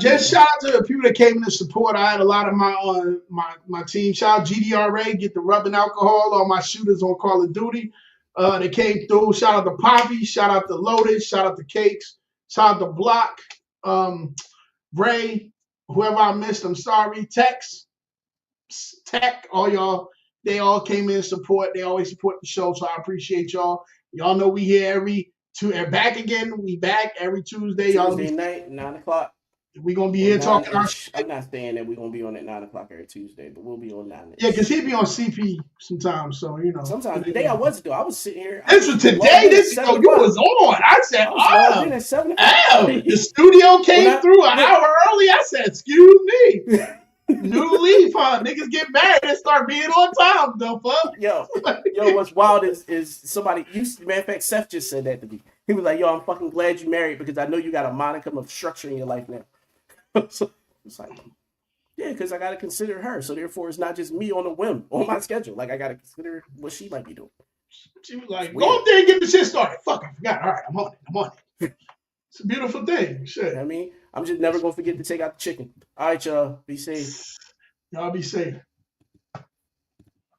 Just shout out to the people that came in to support. I had a lot of my team. Shout out GDRA, get the rubbing alcohol. All my shooters on Call of Duty. They came through. Shout out to Poppy. Shout out to Lotus. Shout out to Cakes. Shout out to Block. Ray. Whoever I missed, I'm sorry. Tech, all y'all, they all came in support. They always support the show, so I appreciate y'all. Y'all know we here back again. We back every Tuesday. Tuesday night, 9:00. We're going to be here talking our shit. I'm not saying that we're going to be on at 9:00 every Tuesday, but we'll be on 9. Yeah, because he be on CP sometimes, so, Sometimes. The day I was sitting here. This was today? You was on. I said, the studio came through an hour early. I said, excuse me. New leaf, huh? Niggas get married and start being on time, though, fuck. Yo, what's wild is somebody, matter of fact, Seth just said that to me. He was like, yo, I'm fucking glad you married because I know you got a modicum of structure in your life now. So it's like, yeah, because I got to consider her. So therefore, it's not just me on a whim on my schedule. Like, I got to consider what she might be doing. She was like, go up there and get the shit started. Fuck, I forgot. All right, I'm on it. It's a beautiful thing. Shit. I mean, I'm just never going to forget to take out the chicken. All right, y'all. Be safe. Y'all be safe.